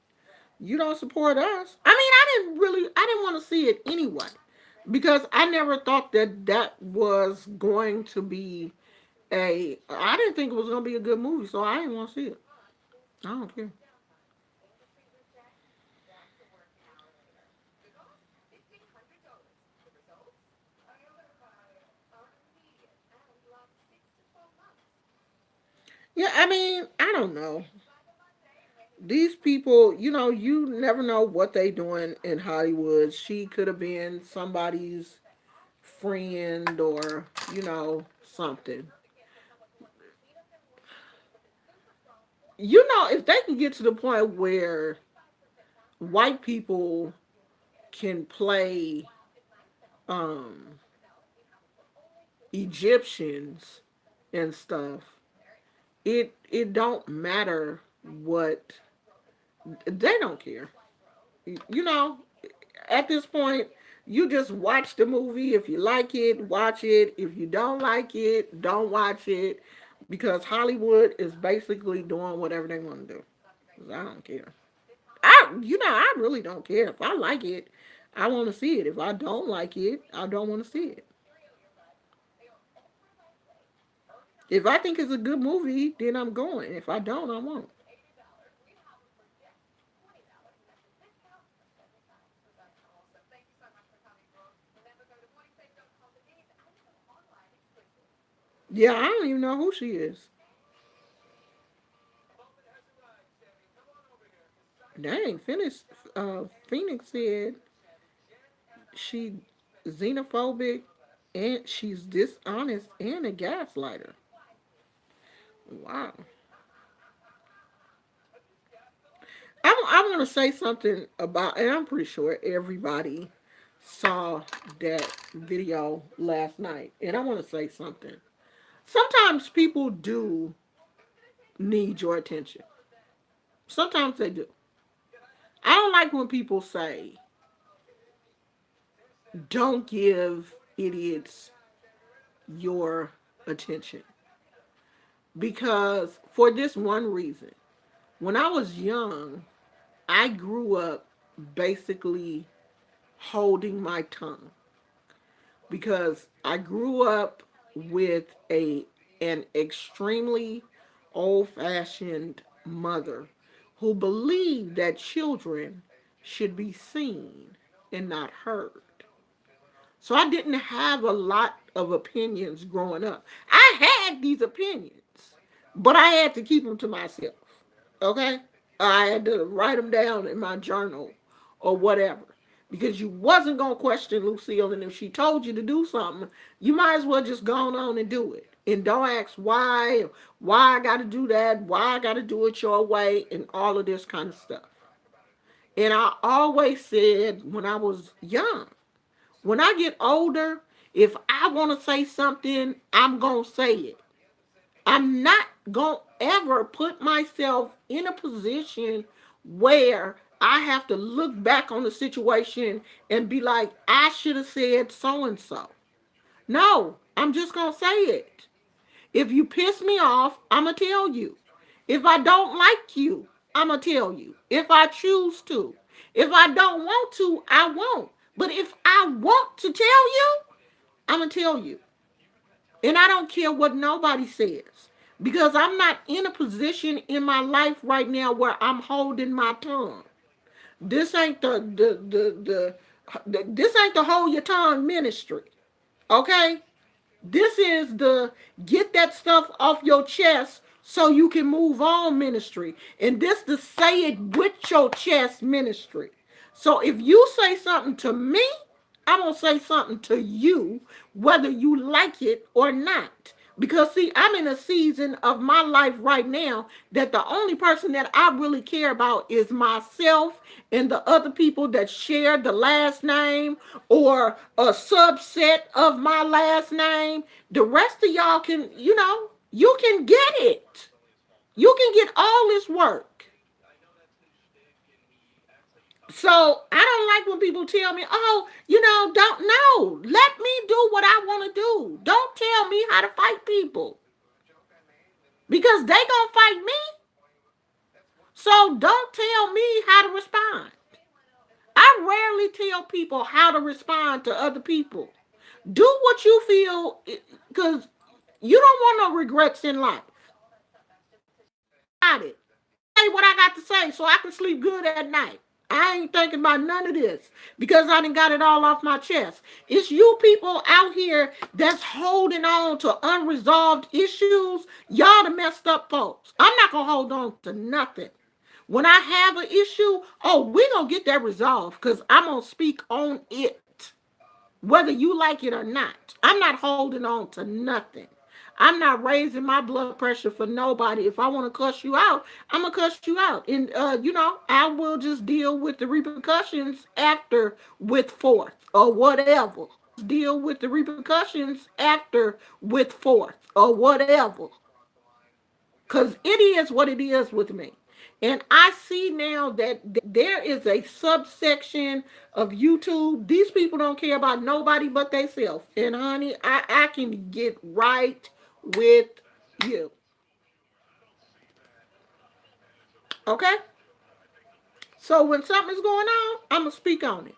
You don't support us. I mean, I didn't want to see it anyway. Because I never thought that was going to be I didn't think it was going to be a good movie, so I didn't want to see it. I don't care. Yeah, I mean, I don't know. These people, you never know what they doing in Hollywood. She could have been somebody's friend or, something. If they can get to the point where white people can play um Egyptians and stuff, it don't matter what they don't care. You know, at this point, you just watch the movie. If you like it, watch it. If you don't like it, don't watch it. Because Hollywood is basically doing whatever they want to do. 'Cause I don't care. I really don't care. If I like it, I want to see it. If I don't like it, I don't want to see it. If I think it's a good movie, then I'm going. If I don't, I won't. Yeah, I don't even know who she is. Dang, Phoenix said she xenophobic and she's dishonest and a gaslighter. Wow. I want to say something about, and I'm pretty sure everybody saw that video last night. And I want to say something. Sometimes people do need your attention. Sometimes they do. I don't like when people say, don't give idiots your attention. Because for this one reason, when I was young, I grew up basically holding my tongue because I grew up with an extremely old-fashioned mother who believed that children should be seen and not heard. So I didn't have a lot of opinions growing up. I had these opinions, but I had to keep them to myself. Okay? I had to write them down in my journal or whatever. because you wasn't gonna question Lucille, and if she told you to do something, you might as well just go on and do it. And don't ask why I gotta do that, why I gotta do it your way, and all of this kind of stuff. And I always said when I was young, when I get older, if I wanna say something, I'm gonna say it. I'm not gonna ever put myself in a position where I have to look back on the situation and be like, I should have said so and so. No, I'm just gonna say it. If you piss me off, I'm gonna tell you. If I don't like you, I'm gonna tell you. If I choose to. If I don't want to, I won't. But if I want to tell you, I'm gonna tell you. And I don't care what nobody says. Because I'm not in a position in my life right now where I'm holding my tongue. This ain't the this ain't the hold your tongue ministry. Okay? This is the get that stuff off your chest so you can move on ministry. And this the say it with your chest ministry. So if you say something to me, I'm going to say something to you, whether you like it or not. Because, see, I'm in a season of my life right now that the only person that I really care about is myself and the other people that share the last name or a subset of my last name. The rest of y'all can, you can get it. You can get all this work. So I don't like when people tell me, oh, don't know. Let me do what I want to do. Don't tell me how to fight people. Because they gonna fight me. So don't tell me how to respond. I rarely tell people how to respond to other people. Do what you feel, because you don't want no regrets in life. Got it. Say what I got to say so I can sleep good at night. I ain't thinking about none of this because I done got it all off my chest. It's you people out here that's holding on to unresolved issues. Y'all the messed up folks. I'm not going to hold on to nothing. When I have an issue, oh, we going to get that resolved because I'm going to speak on it, whether you like it or not. I'm not holding on to nothing. I'm not raising my blood pressure for nobody. If I want to cuss you out, I'm gonna cuss you out, and I will just deal with the repercussions after with force or whatever. Deal with the repercussions after with force or whatever, because it is what it is with me. And I see now that there is a subsection of YouTube. These people don't care about nobody but themselves. And honey, I can get right with you. Okay? So when something's going on, I'm going to speak on it.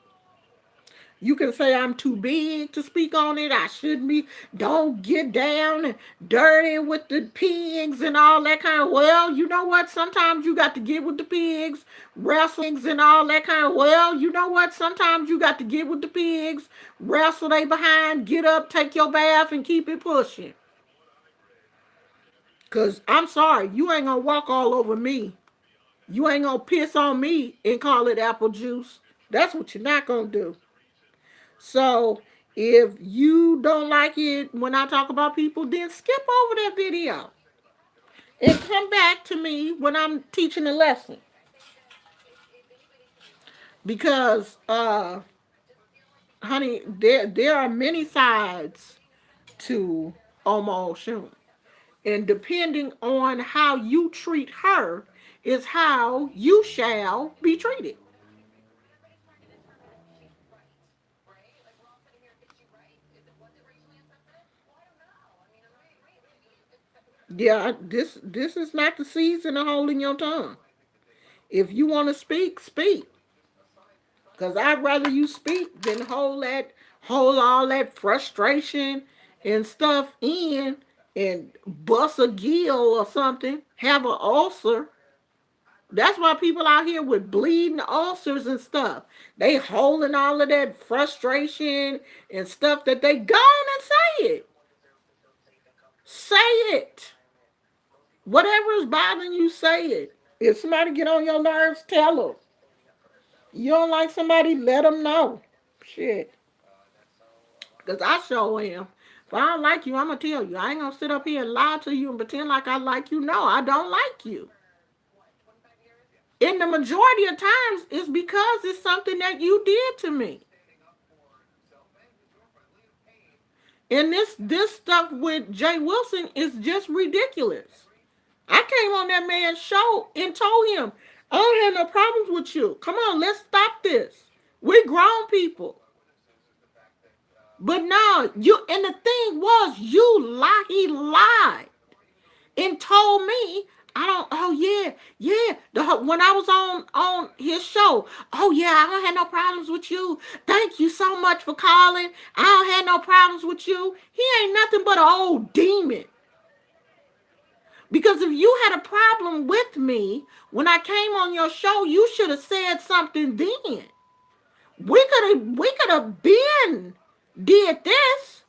You can say I'm too big to speak on it. I shouldn't be. Don't get down and dirty with the pigs and all that kind of. Well, you know what? Sometimes you got to get with the pigs, and all that kind of. Well, you know what? Sometimes you got to get with the pigs, wrestle they behind, get up, take your bath, and keep it pushing. Because I'm sorry, you ain't going to walk all over me. You ain't going to piss on me and call it apple juice. That's what you're not going to do. So if you don't like it when I talk about people, then skip over that video and come back to me when I'm teaching a lesson. Because honey, there are many sides to Omo Oshun. And depending on how you treat her is how you shall be treated. Yeah, this is not the season of holding your tongue. If you want to speak, speak. Because I'd rather you speak than hold all that frustration and stuff in and bust a gill or something, have an ulcer. That's why people out here with bleeding ulcers and stuff. They holding all of that frustration and stuff that they go on and say it. Say it. Whatever is bothering you, say it. If somebody get on your nerves, tell them. You don't like somebody, let them know. Shit. Because I sure am. If I don't like you, I'm going to tell you. I ain't going to sit up here and lie to you and pretend like I like you. No, I don't like you. In the majority of times, it's because it's something that you did to me. And this stuff with Jay Wilson is just ridiculous. I came on that man's show and told him, I don't have no problems with you. Come on, let's stop this. We grown people. But no, you and the thing was you lie. He lied and told me I don't. Oh yeah, yeah. When I was on his show, oh yeah, I don't have no problems with you. Thank you so much for calling. I don't have no problems with you. He ain't nothing but an old demon. Because if you had a problem with me when I came on your show, you should have said something then. We could have been did this,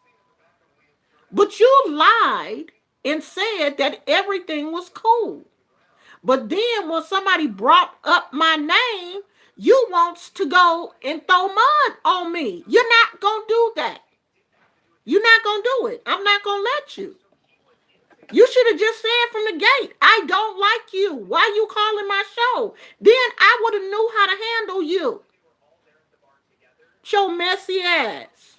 but you lied and said that everything was cool. But then when somebody brought up my name, you wants to go and throw mud on me. You're not gonna do that. You're not gonna do it. I'm not gonna let you. You should have just said from the gate, I don't like you. Why you calling my show? Then I would have knew how to handle you. Your messy ass.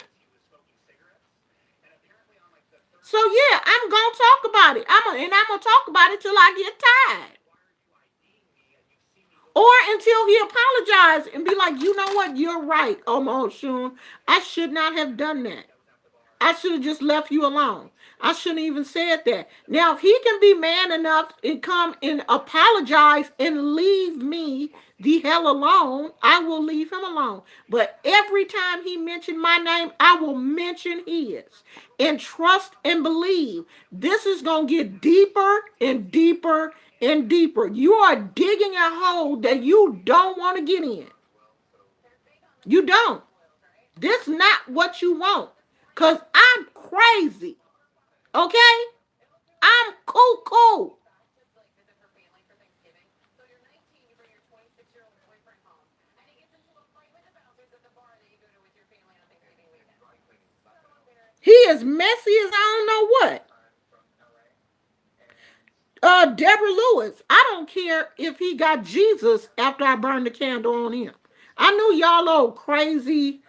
So yeah, I'm gonna talk about it. I'm gonna talk about it till I get tired. Or until he apologized and be like, you know what, you're right, Omo Shun. I should not have done that. I should have just left you alone. I shouldn't even said that. Now, if he can be man enough and come and apologize and leave me the hell alone, I will leave him alone. But every time he mentioned my name, I will mention his. And trust and believe this is going to get deeper and deeper and deeper. You are digging a hole that you don't want to get in. You don't. This not what you want. Because I'm crazy. Okay? I'm cool. He is messy as I don't know what. Deborah Lewis. I don't care if he got Jesus after I burned the candle on him. I knew y'all old crazy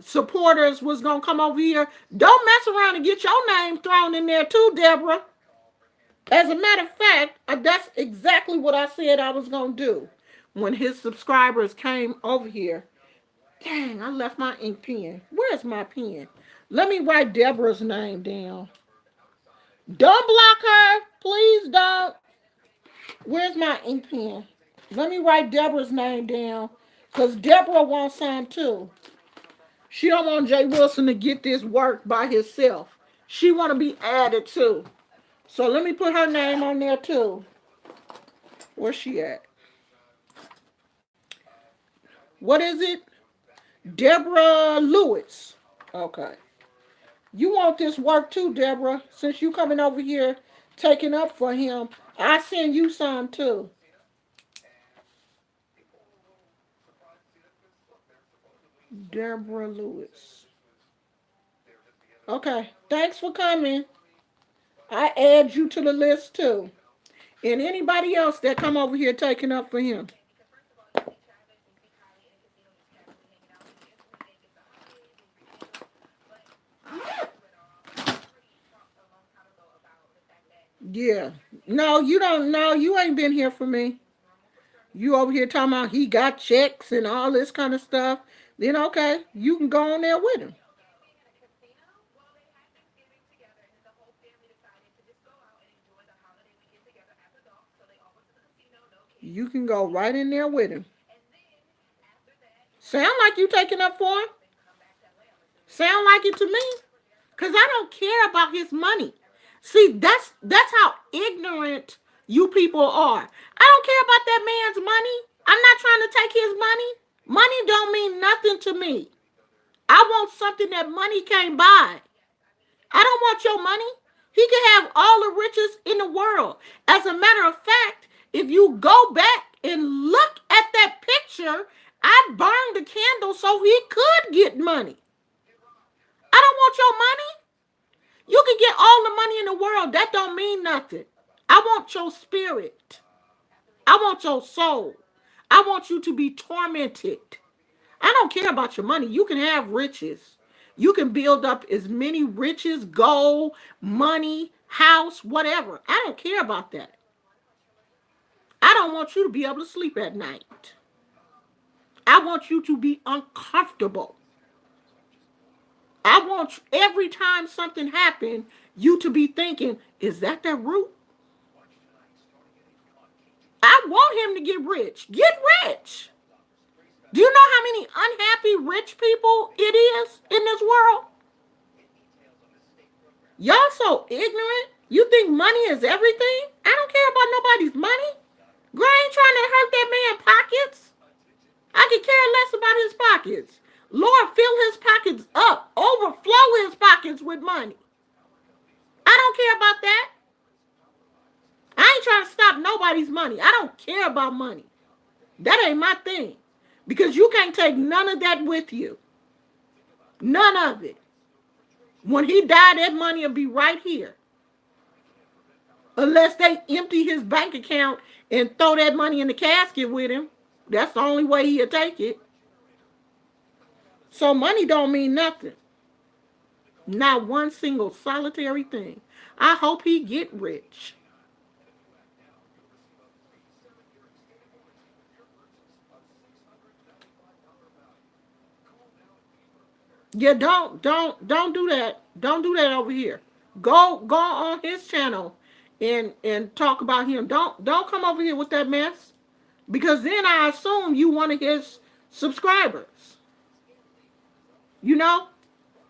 supporters was gonna come over here. Don't mess around and get your name thrown in there too, Deborah. As a matter of fact, that's exactly what I said I was gonna do when his subscribers came over here. Dang, I left my ink pen. Where's my pen? Let me write Deborah's name down. Don't block her. Please don't. Where's my ink pen? Let me write Deborah's name down. Because Deborah wants some too. She don't want Jay Wilson to get this work by himself. She want to be added too. So let me put her name on there too. Where's she at? What is it? Deborah Lewis. Okay. You want this work too, Deborah. Since you coming over here taking up for him, I send you some too. Deborah Lewis. Okay. Thanks for coming. I add you to the list too. And anybody else that come over here taking up for him. Yeah. No, you don't know. You ain't been here for me. You over here talking about he got checks and all this kind of stuff. Then okay, you can go on there with him. You can go right in there with him. Sound like you taking up for him? Sound like it to me? Cause I don't care about his money. See, that's how ignorant you people are. I don't care about that man's money. I'm not trying to take his money. Money don't mean nothing to me. I want something that money can't buy. I don't want your money. He can have all the riches in the world. As a matter of fact, if you go back and look at that picture, I burned the candle so he could get money. I don't want your money. You can get all the money in the world. That don't mean nothing. I want your spirit. I want your soul. I want you to be tormented. I don't care about your money. You can have riches. You can build up as many riches, gold, money, house, whatever. I don't care about that. I don't want you to be able to sleep at night. I want you to be uncomfortable. I want every time something happens, you to be thinking, is that root? I want him to get rich. Get rich. Do you know how many unhappy rich people it is in this world? Y'all so ignorant. You think money is everything? I don't care about nobody's money. Girl, I ain't trying to hurt that man's pockets. I could care less about his pockets. Lord, fill his pockets up. Overflow his pockets with money. I don't care about that. I ain't trying to stop nobody's money. I don't care about money. That ain't my thing. Because you can't take none of that with you. None of it. When he die, that money will be right here. Unless they empty his bank account and throw that money in the casket with him. That's the only way he'll take it. So money don't mean nothing. Not one single solitary thing. I hope he get rich. Yeah, don't do that. Don't do that over here. Go on his channel and talk about him. Don't come over here with that mess. Because then I assume you one of his subscribers. You know?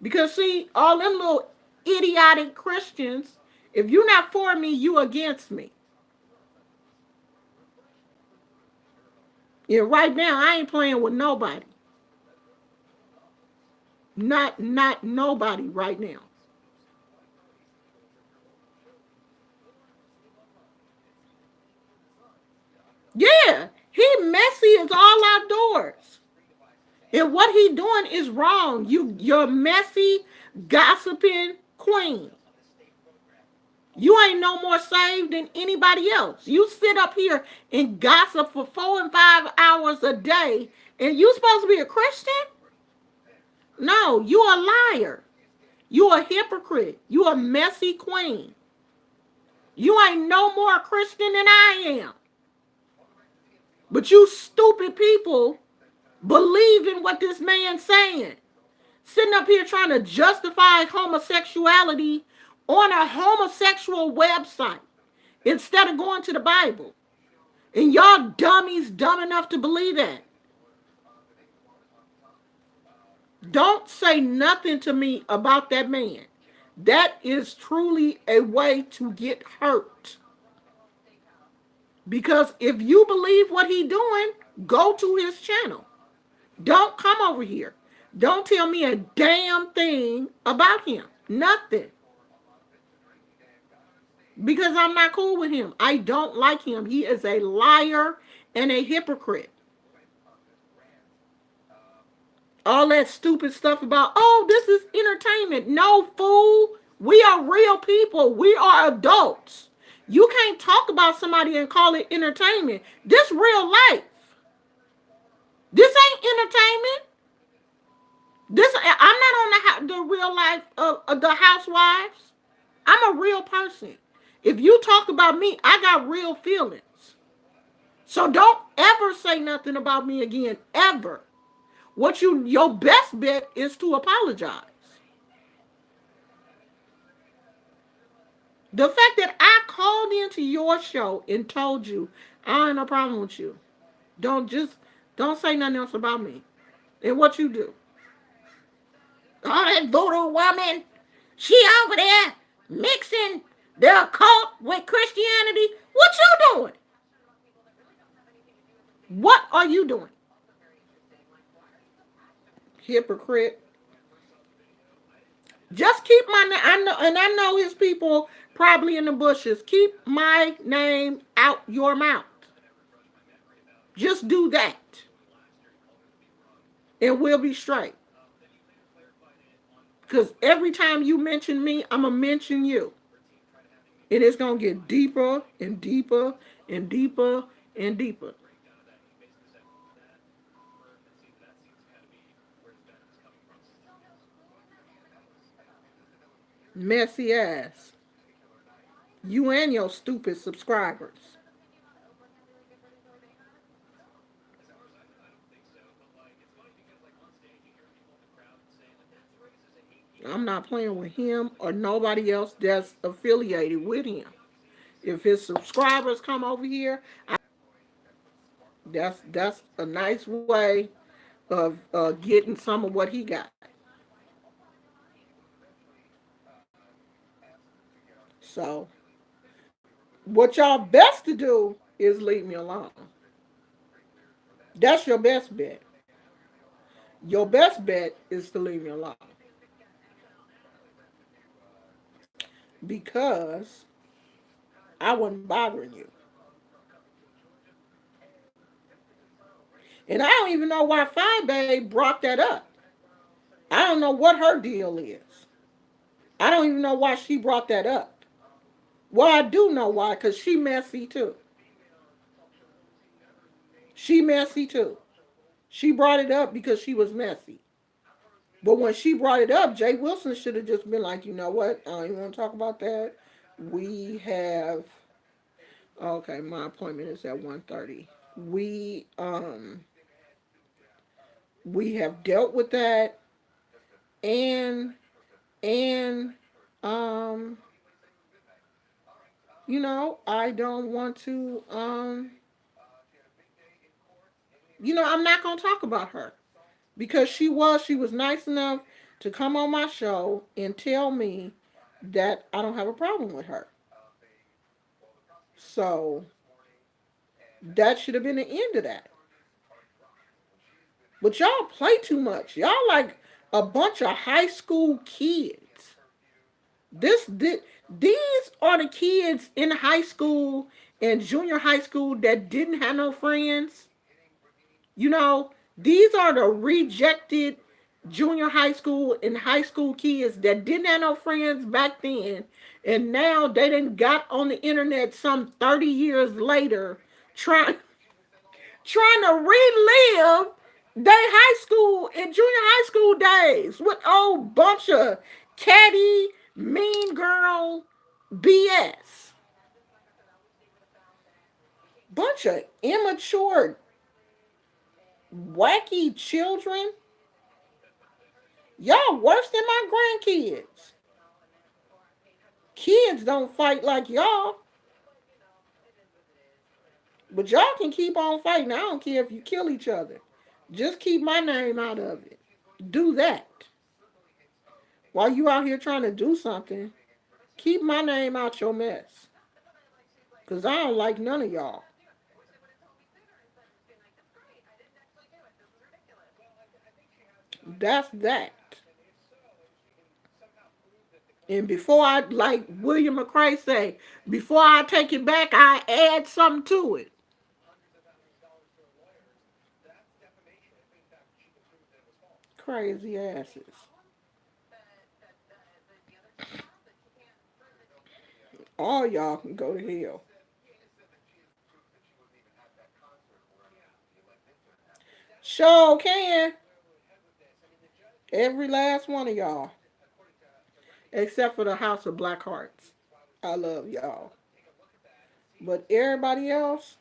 Because see, all them little idiotic Christians, if you're not for me, you against me. And right now, I ain't playing with nobody. Not nobody right now. Yeah, he messy as all outdoors. And what he doing is wrong. You're messy, gossiping queen. You ain't no more saved than anybody else. You sit up here and gossip for 4 and 5 hours a day, and you supposed to be a Christian? No, you a liar. You a hypocrite. You a messy queen. You ain't no more a Christian than I am. But you stupid people believe in what this man's saying. Sitting up here trying to justify homosexuality on a homosexual website instead of going to the Bible. And y'all dummies dumb enough to believe that. Don't say nothing to me about that man. That is truly a way to get hurt. Because if you believe what he's doing, go to his channel. Don't come over here. Don't tell me a damn thing about him. Nothing. Because I'm not cool with him. I don't like him. He is a liar and a hypocrite. All that stupid stuff about, oh, this is entertainment. No, fool. We are real people. We are adults. You can't talk about somebody and call it entertainment. This real life. This ain't entertainment. I'm not on the real life of the housewives. I'm a real person. If you talk about me, I got real feelings. So don't ever say nothing about me again, ever. Your best bet is to apologize. The fact that I called into your show and told you I ain't no problem with you. Don't say nothing else about me. And what you do. Oh, that voodoo woman, she over there mixing the occult with Christianity. What you doing? What are you doing? Hypocrite. Just keep my name. I know his people probably in the bushes. Keep my name out your mouth. Just do that. and we'll be straight. Because every time you mention me, I'm going to mention you. And it's going to get deeper and deeper and deeper and deeper. Messy ass. You and your stupid subscribers. I'm not playing with him or nobody else that's affiliated with him. If his subscribers come over here, that's a nice way of getting some of what he got. So what y'all best to do is leave me alone. That's your best bet. Your best bet is to leave me alone because I wasn't bothering you. And I don't even know why Fine Babe brought that up. I don't know what her deal is. I don't even know why she brought that up. Well, I do know why, because she messy too. She messy too. She brought it up because she was messy. But when she brought it up, Jay Wilson should have just been like, you know what? I don't even want to talk about that. We have okay, my appointment is at 1:30. We have dealt with that and and um I don't want to I'm not going to talk about her because she was nice enough to come on my show and tell me that I don't have a problem with her. So that should have been the end of that. But y'all play too much. Y'all like a bunch of high school kids. These are the kids in high school and junior high school that didn't have no friends. You know, these are the rejected junior high school and high school kids that didn't have no friends back then, and now they done got on the internet some 30 years later trying trying to relive their high school and junior high school days with old bunch of catty, mean girl BS. Bunch of immature, wacky children. Y'all worse than my grandkids. Kids don't fight like y'all, but y'all can keep on fighting. I don't care if you kill each other. Just keep my name out of it. Do that. While you out here trying to do something, keep my name out your mess. Because I don't like none of y'all. That's that. And before I, like William McCray say, before I take it back, I add something to it. Crazy asses. All y'all can go to hell. Sure can. Every last one of y'all. Except for the House of Black Hearts. I love y'all. But everybody else,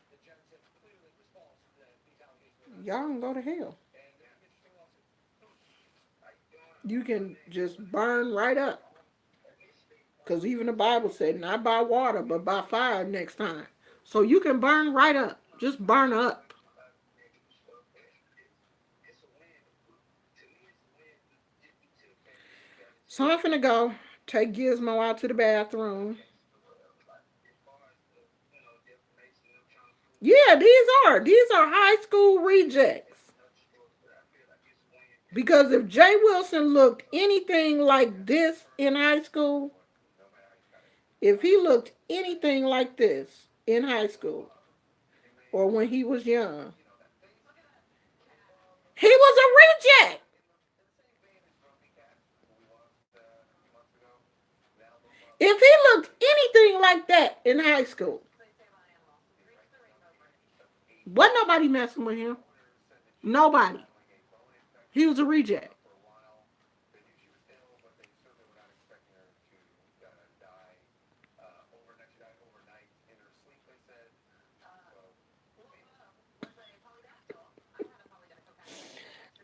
y'all can go to hell. You can just burn right up. Because even the Bible said, not by water, but by fire next time. So you can burn right up. Just burn up. So I'm finna go take Gizmo out to the bathroom. Yeah, these are high school rejects. Because if Jay Wilson looked anything like this in high school, if he looked anything like this in high school or when he was young, He was a reject. If he looked anything like that in high school, wasn't nobody messing with him. Nobody. He was a reject.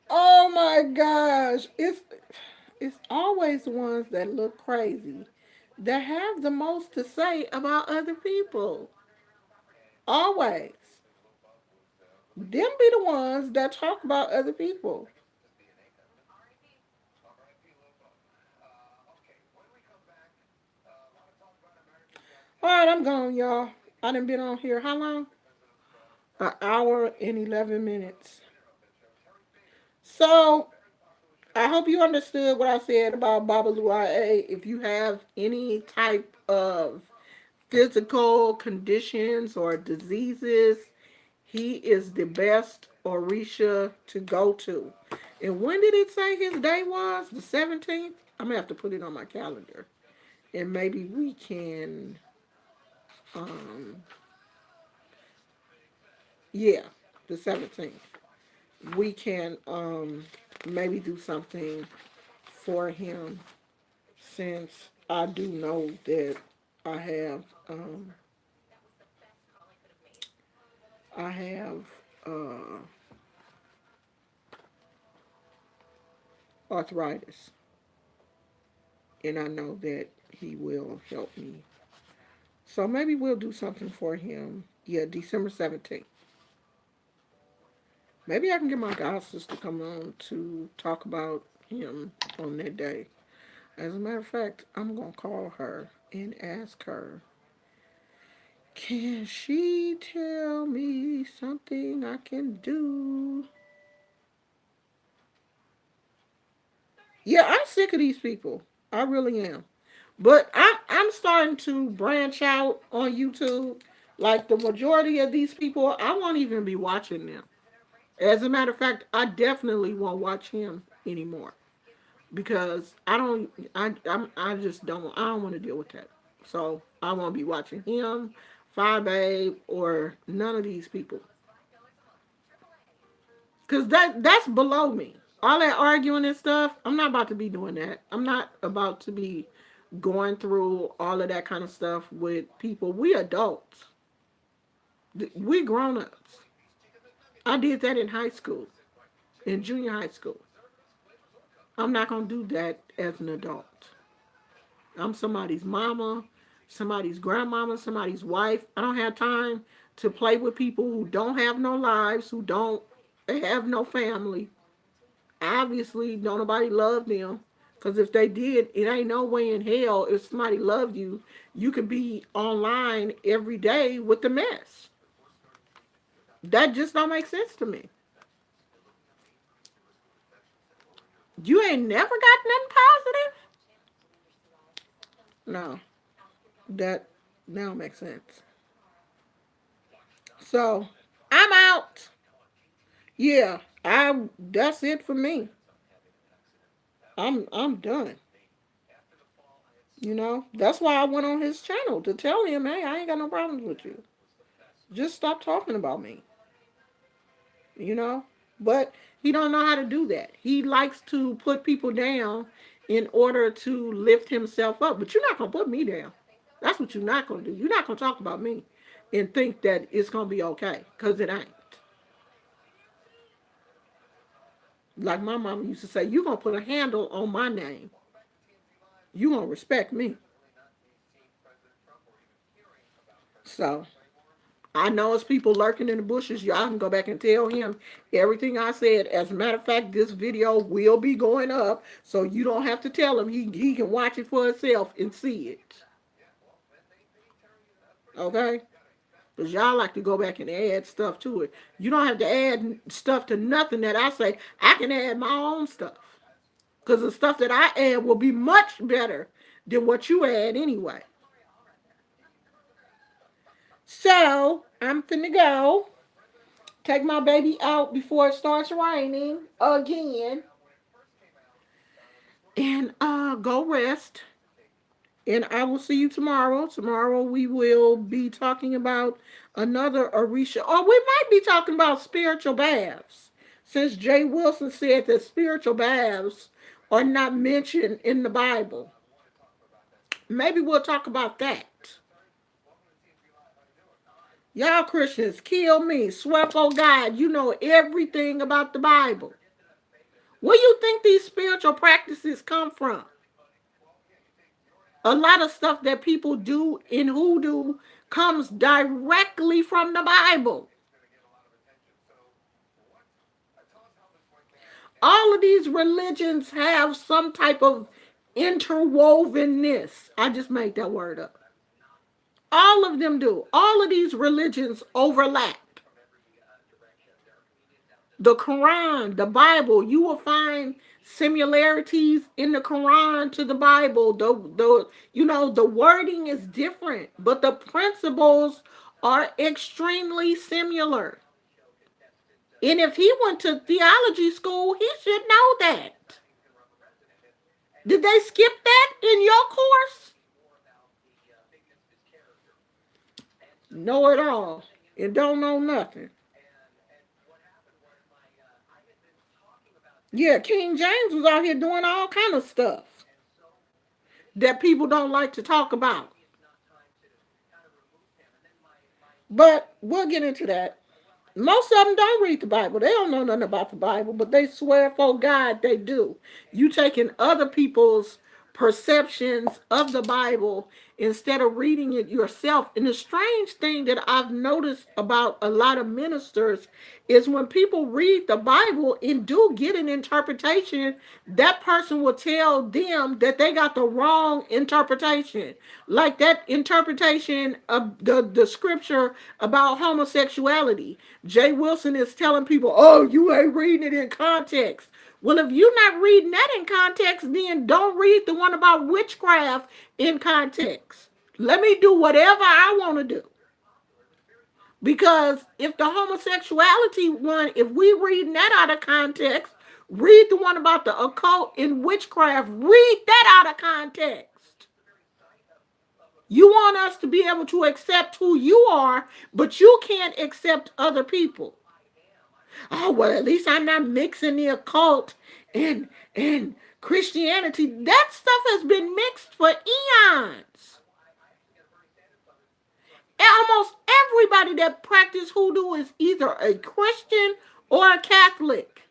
Oh my gosh. It's always the ones that look crazy that have the most to say about other people. Always. Them be the ones that talk about other people. All right, I'm gone, y'all. I done been on here how long? An hour and 11 minutes. So I hope you understood what I said about Babalu Aye. If you have any type of physical conditions or diseases, he is the best Orisha to go to. And when did it say his day was? The 17th? I'm going to have to put it on my calendar. And maybe we can, um, yeah, the 17th. We can maybe do something for him since I do know that I have I have uh, arthritis, and I know that he will help me. So maybe we'll do something for him. Yeah, December 17th. Maybe I can get my god sister to come on to talk about him on that day. As a matter of fact, I'm gonna call her and ask her, can she tell me something I can do? Yeah, I'm sick of these people. I really am. But I'm starting to branch out on YouTube. Like the majority of these people, I won't even be watching them. As a matter of fact, I definitely won't watch him anymore because I just don't want to deal with that. So I won't be watching him, Five Babe, or none of these people because that's below me. All that arguing and stuff, I'm not about to be doing that. I'm not about to be going through all of that kind of stuff with people. We adults. We grown ups. I did that in high school, in junior high school. I'm not gonna do that as an adult. I'm somebody's mama, somebody's grandmama, somebody's wife. I don't have time to play with people who don't have no lives, who don't have no family. Obviously, don't nobody love them. Because if they did, it ain't no way in hell if somebody loved you, you could be online every day with the mess. That just don't make sense to me. You ain't never got nothing positive? No, that now makes sense. So I'm out. Yeah, I that's it for me. I'm done. That's why I went on his channel to tell him, hey, I ain't got no problems with you. Just stop talking about me. you know. But he don't know how to do that. He likes to put people down in order to lift himself up. But you're not gonna put me down. That's what you're not gonna do. You're not gonna talk about me and think that it's gonna be okay, cause it ain't. Like my mama used to say, you gonna put a handle on my name. You gonna respect me. So I know it's people lurking in the bushes. Y'all can go back and tell him everything I said. As a matter of fact, this video will be going up, so you don't have to tell him. He can watch it for himself and see it. Okay? Because y'all like to go back and add stuff to it. You don't have to add stuff to nothing that I say. I can add my own stuff. Because the stuff that I add will be much better than what you add anyway. So, I'm finna go. Take my baby out before it starts raining again. And go rest. And I will see you tomorrow. Tomorrow we will be talking about another Orisha. Or we might be talking about spiritual baths. Since Jay Wilson said that spiritual baths are not mentioned in the Bible. Maybe we'll talk about that. Y'all Christians kill me. Swear for God, you know everything about the Bible. Where you think these spiritual practices come from? A lot of stuff that people do in hoodoo comes directly from the Bible. All of these religions have some type of interwovenness. I just made that word up. All of them do. All of these religions overlap. The Quran, the Bible, you will find similarities in the Quran to the Bible. The wording is different, but the principles are extremely similar. And if he went to theology school, he should know that. Did they skip that in your course? Know it all. And don't know nothing. Yeah, King James was out here doing all kind of stuff that people don't like to talk about. But we'll get into that. Most of them don't read the Bible. They don't know nothing about the Bible, but they swear for God they do. You taking other people's perceptions of the Bible instead of reading it yourself. And the strange thing that I've noticed about a lot of ministers is when people read the Bible and do get an interpretation, that person will tell them that they got the wrong interpretation. Like that interpretation of the scripture about homosexuality. Jay Wilson is telling people, oh, you ain't reading it in context. Well, if you're not reading that in context, then don't read the one about witchcraft in context. Let me do whatever I want to do. Because if the homosexuality one, if we reading that out of context, read the one about the occult and witchcraft, read that out of context. You want us to be able to accept who you are, but you can't accept other people. Oh, well, at least I'm not mixing the occult and Christianity. That stuff has been mixed for eons. And almost everybody that practices hoodoo is either a Christian or a Catholic.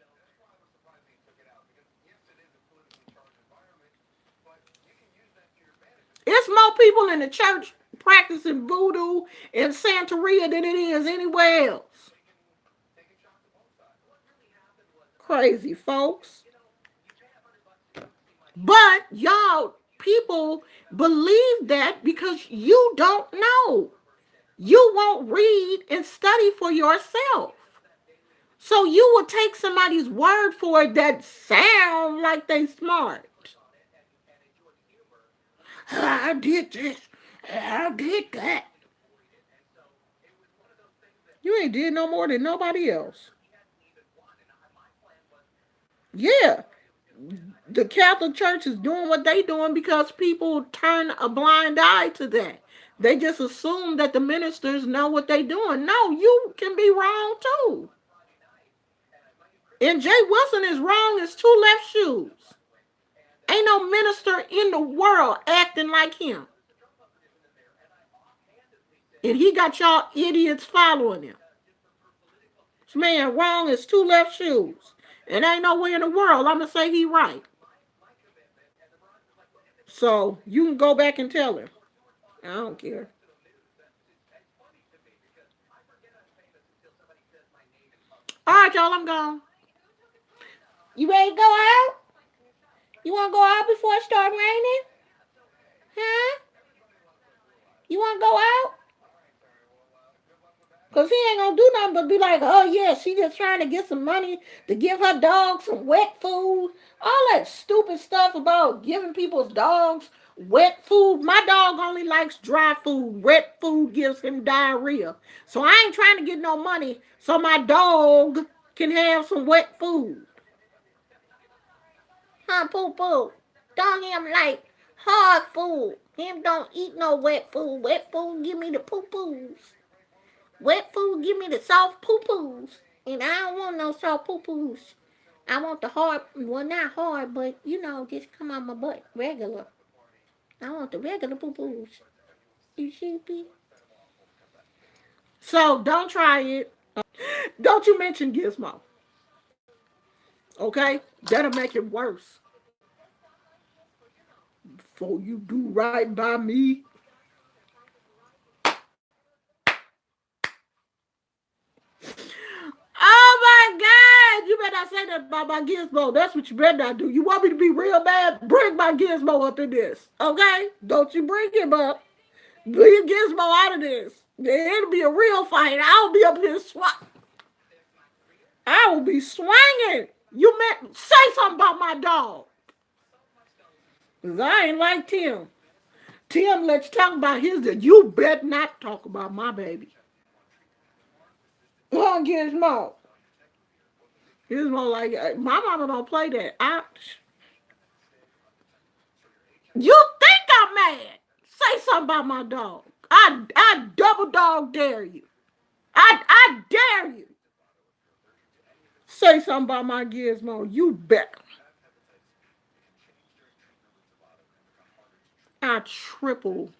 It's more people in the church practicing voodoo and Santeria than it is anywhere else. Crazy folks. But y'all, people believe that because you don't know. You won't read and study for yourself. So you will take somebody's word for it that sound like they smart. I did this. I did that. You ain't did no more than nobody else. Yeah. The Catholic Church is doing what they doing because people turn a blind eye to that. They just assume that the ministers know what they doing. No, you can be wrong too. And Jay Wilson is wrong as two left shoes. Ain't no minister in the world acting like him. And he got y'all idiots following him. This man wrong as two left shoes. And ain't no way in the world I'm going to say he right. So you can go back and tell him. I don't care. All right, y'all, I'm gone. You ready to go out? You want to go out before it start raining? Huh? You want to go out? Because he ain't going to do nothing but be like, oh, yeah, she just trying to get some money to give her dog some wet food. All that stupid stuff about giving people's dogs Wet food, my dog only likes dry food. Wet food gives him diarrhea. So I ain't trying to get no money so my dog can have some wet food. Huh, poo poo. Don't him like hard food. Him don't eat no wet food. Wet food give me the poo poos. Wet food give me the soft poo poos. And I don't want no soft poo poos. I want the hard, well, not hard, but just come out my butt regular. I want the regular poo poos. You sheepy. So don't try it. Don't you mention Gizmo. Okay? That'll make it worse. Before you do right by me. Oh my God! You better not say that about my Gizmo. That's what you better not do. You want me to be real bad? Bring my Gizmo up in this. Okay? Don't you bring him up. Bring Gizmo out of this. It'll be a real fight. I'll be up here I will be swinging. You meant say something about my dog. Cause I ain't like Tim. Tim let you talk about his. You better not talk about my baby. Oh, Gizmo. Gizmo like my mama don't play that. You think I'm mad? Say something about my dog. I double dog dare you. I dare you. Say something about my Gizmo. You bet. I triple,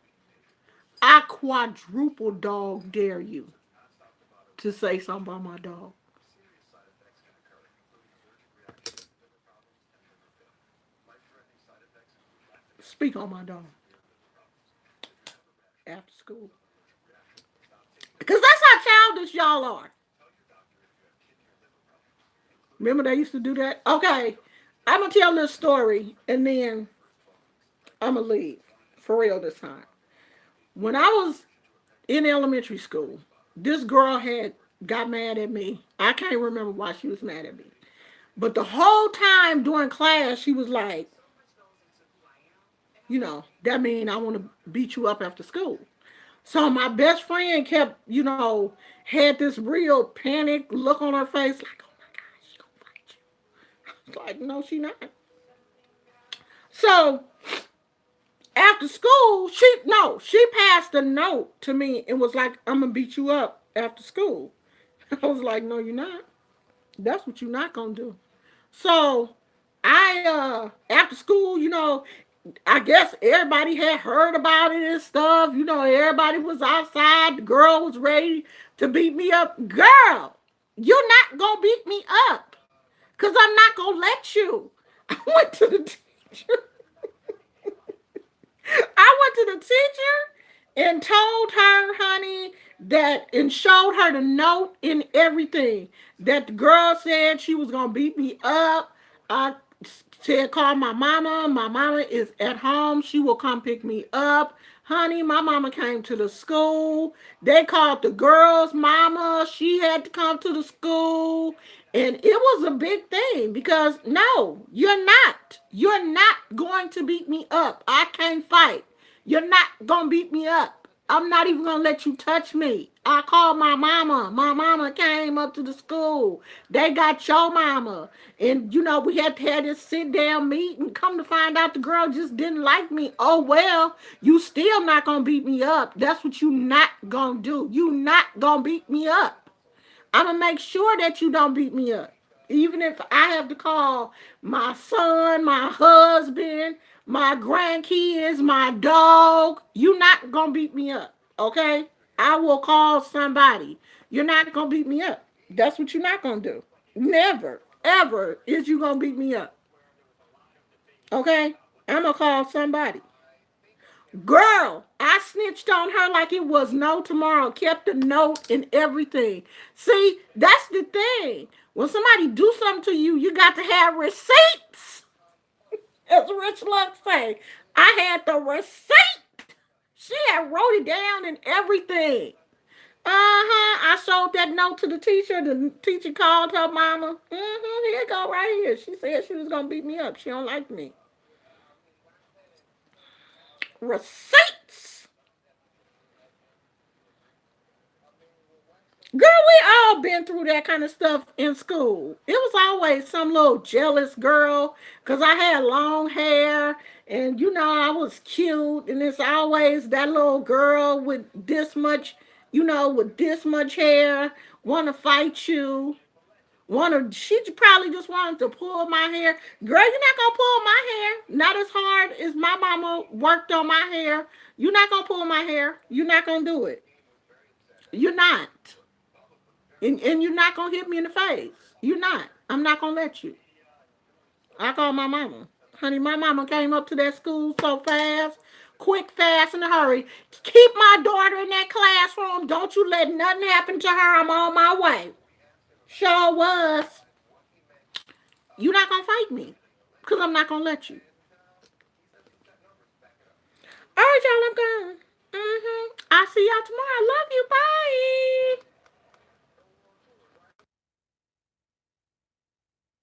I quadruple dog dare you to say something about my dog. Speak on my dog after school. Because that's how childish y'all are. Remember they used to do that? Okay, I'm going to tell this story and then I'm going to leave. For real this time. When I was in elementary school, this girl had got mad at me. I can't remember why she was mad at me. But the whole time during class, she was like, that mean I want to beat you up after school. So my best friend kept, had this real panic look on her face, like, oh my God, she gonna fight you. I was like, no, she not. So after school, she passed a note to me and was like, I'm gonna beat you up after school. I was like, no, you're not. That's what you're not gonna do. So after school, I guess everybody had heard about it and stuff. Everybody was outside. The girl was ready to beat me up. Girl, you're not gonna beat me up. Cause I'm not gonna let you. I went to the teacher. I went to the teacher and told her, honey, that and showed her the note and everything. That the girl said she was gonna beat me up. I said, call my mama. My mama is at home. She will come pick me up. Honey, my mama came to the school. They called the girl's mama. She had to come to the school. And it was a big thing because no, you're not. You're not going to beat me up. I can't fight. You're not going to beat me up. I'm not even going to let you touch me. I called my mama. My mama came up to the school. They got your mama. And, we had to have this sit down meeting. Come to find out the girl just didn't like me. Oh, well, you still not going to beat me up. That's what you not going to do. You not going to beat me up. I'm going to make sure that you don't beat me up. Even if I have to call my son, my husband, my grandkids, my dog, you're not going to beat me up. Okay? I will call somebody. You're not going to beat me up. That's what you're not going to do. Never, ever is you going to beat me up. Okay? I'm going to call somebody. Girl, I snitched on her like it was no tomorrow. Kept the note and everything. See, that's the thing. When somebody do something to you, you got to have receipts. As Rich Luck say, I had the receipt. She had wrote it down and everything. I showed that note to the teacher. The teacher called her mama. Here you go, right here. She said she was gonna beat me up. She don't like me. Receipts. Girl, we all been through that kind of stuff in school. It was always some little jealous girl because I had long hair and I was cute, and it's always that little girl with this much, with this much hair, want to fight you. She probably just wanted to pull my hair. Girl, you're not gonna pull my hair. Not as hard as my mama worked on my hair. You're not gonna pull my hair. You're not gonna do it. You're not. And you're not gonna hit me in the face. You're not. I'm not gonna let you. I called my mama. Honey, my mama came up to that school so fast, quick, fast, in a hurry. Keep my daughter in that classroom. Don't you let nothing happen to her. I'm on my way. Sure was. You're not gonna fight me. Because I'm not gonna let you. All right, y'all, I'm gone. I'll see y'all tomorrow. I love you.